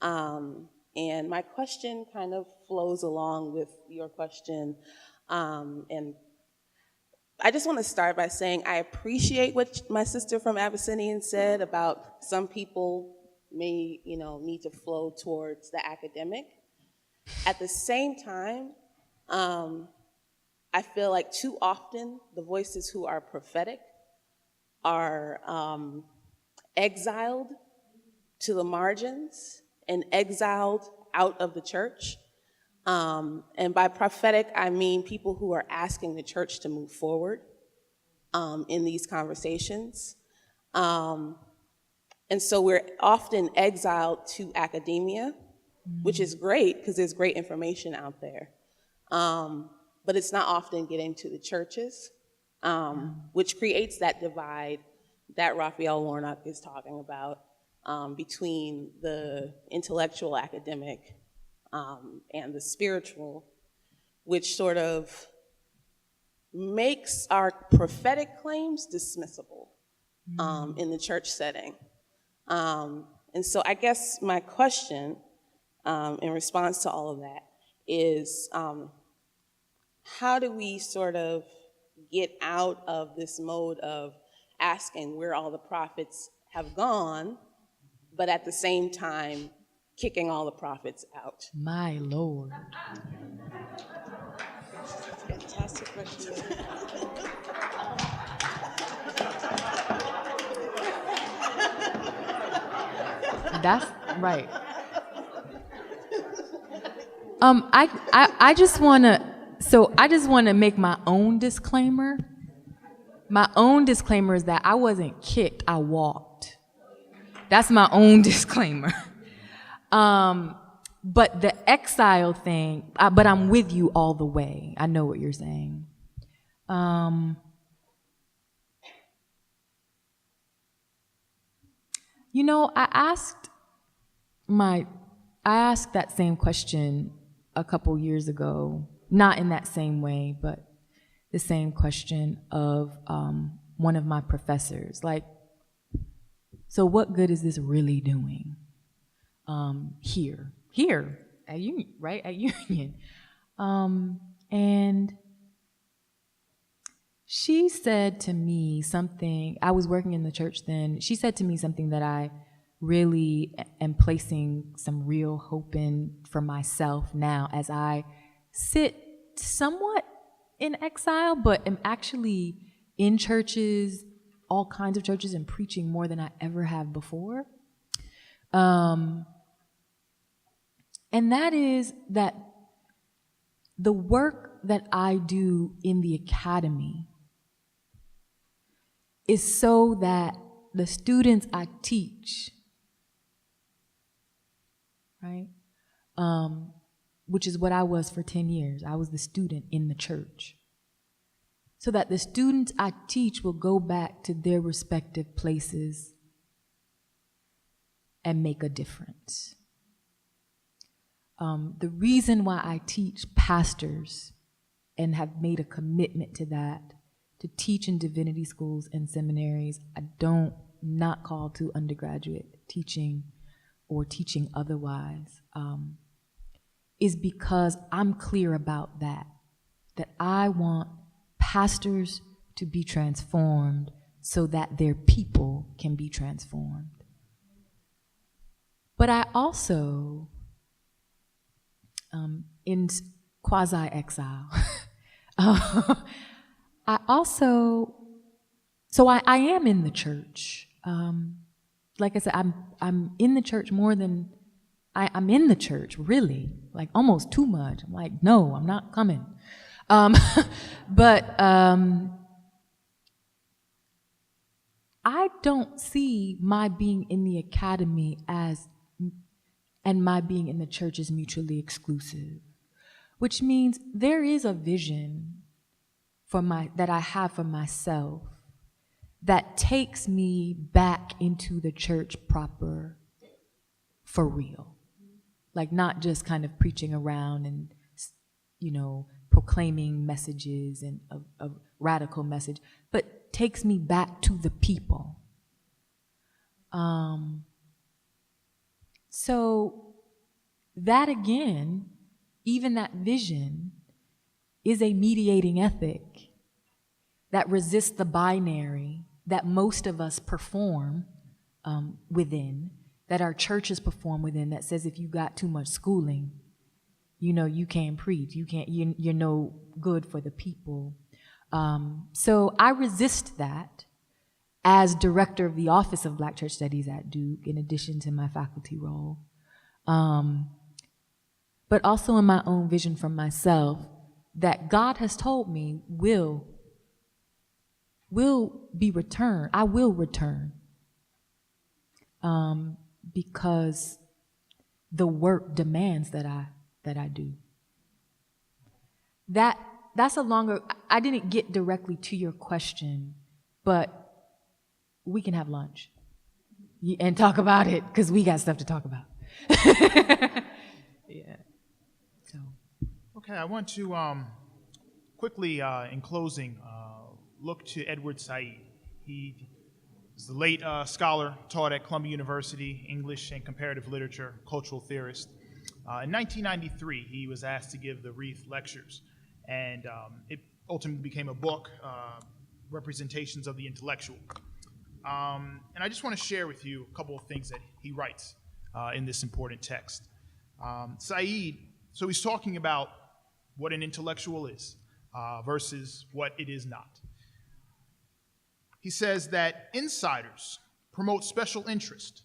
And my question kind of flows along with your question. And I just want to start by saying I appreciate what my sister from Abyssinian said about some people may, need to flow towards the academic. At the same time, I feel like too often the voices who are prophetic are exiled to the margins and exiled out of the church. And by prophetic, I mean people who are asking the church to move forward in these conversations. And so we're often exiled to academia, which is great because there's great information out there. But it's not often getting to the churches, which creates that divide that Raphael Warnock is talking about between the intellectual academic and the spiritual, which sort of makes our prophetic claims dismissible in the church setting. And so I guess my question in response to all of that is, how do we sort of get out of this mode of asking where all the prophets have gone, but at the same time kicking all the prophets out? My Lord. Fantastic question. That's right. I just want to make my own disclaimer. My own disclaimer is that I wasn't kicked, I walked. That's my own disclaimer. But the exile thing, but I'm with you all the way. I know what you're saying. You know, I asked that same question a couple years ago, not in that same way, but the same question of one of my professors. Like, so what good is this really doing here at Union, right? At Union. And she said to me something, I was working in the church then, she said to me something that I really am placing some real hope in for myself now as I sit somewhat in exile, but am actually in churches, all kinds of churches, and preaching more than I ever have before. And that is that the work that I do in the academy is so that the students I teach, right, which is what I was for 10 years. I was the student in the church. So that the students I teach will go back to their respective places and make a difference. The reason why I teach pastors and have made a commitment to that, to teach in divinity schools and seminaries, not called to undergraduate teaching or teaching otherwise, is because I'm clear about that I want pastors to be transformed so that their people can be transformed. But I also, in quasi-exile, I am in the church. Like I said, I'm in the church more than, I'm in the church, really, like almost too much. I'm like, no, I'm not coming. But I don't see my being in the academy and my being in the church as mutually exclusive, which means there is a vision that I have for myself that takes me back into the church proper for real. Like not just kind of preaching around and, proclaiming messages and a radical message, but takes me back to the people. So that again, even that vision is a mediating ethic that resists the binary that most of us perform within, that our churches perform within, that says if you got too much schooling, you can't preach, you're no good for the people. So I resist that as director of the Office of Black Church Studies at Duke, in addition to my faculty role. But also in my own vision for myself, that God has told me will be returned. I will return. Because the work demands that I do. That's a longer, I didn't get directly to your question, but we can have lunch and talk about it, because we got stuff to talk about. Yeah. So. Okay, I want to quickly, in closing, look to Edward Said. He is the late scholar, taught at Columbia University, English and comparative literature, cultural theorist. In 1993, he was asked to give the Reith Lectures, and it ultimately became a book, Representations of the Intellectual. And I just want to share with you a couple of things that he writes in this important text. Said, so he's talking about what an intellectual is versus what it is not. He says that insiders promote special interest,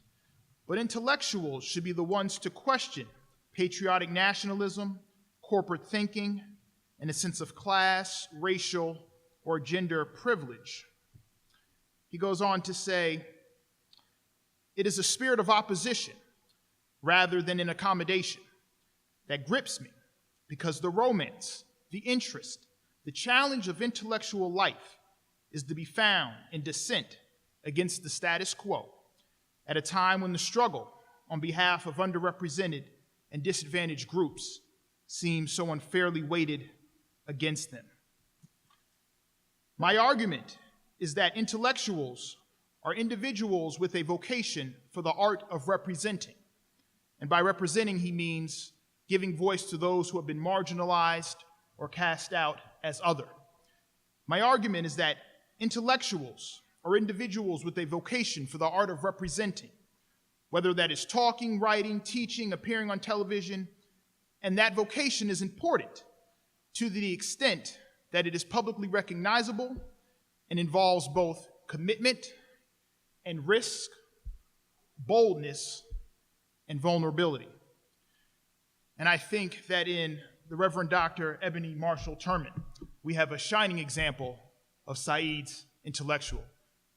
but intellectuals should be the ones to question patriotic nationalism, corporate thinking, and a sense of class, racial, or gender privilege. He goes on to say, it is a spirit of opposition rather than an accommodation that grips me, because the romance, the interest, the challenge of intellectual life is to be found in dissent against the status quo at a time when the struggle on behalf of underrepresented and disadvantaged groups seems so unfairly weighted against them. My argument is that intellectuals are individuals with a vocation for the art of representing. And by representing, he means giving voice to those who have been marginalized or cast out as other. My argument is that intellectuals are individuals with a vocation for the art of representing, whether that is talking, writing, teaching, appearing on television, and that vocation is important to the extent that it is publicly recognizable and involves both commitment and risk, boldness, and vulnerability. And I think that in the Reverend Dr. Eboni Marshall Turman, we have a shining example of Saeed's intellectual.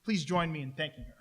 Please join me in thanking her.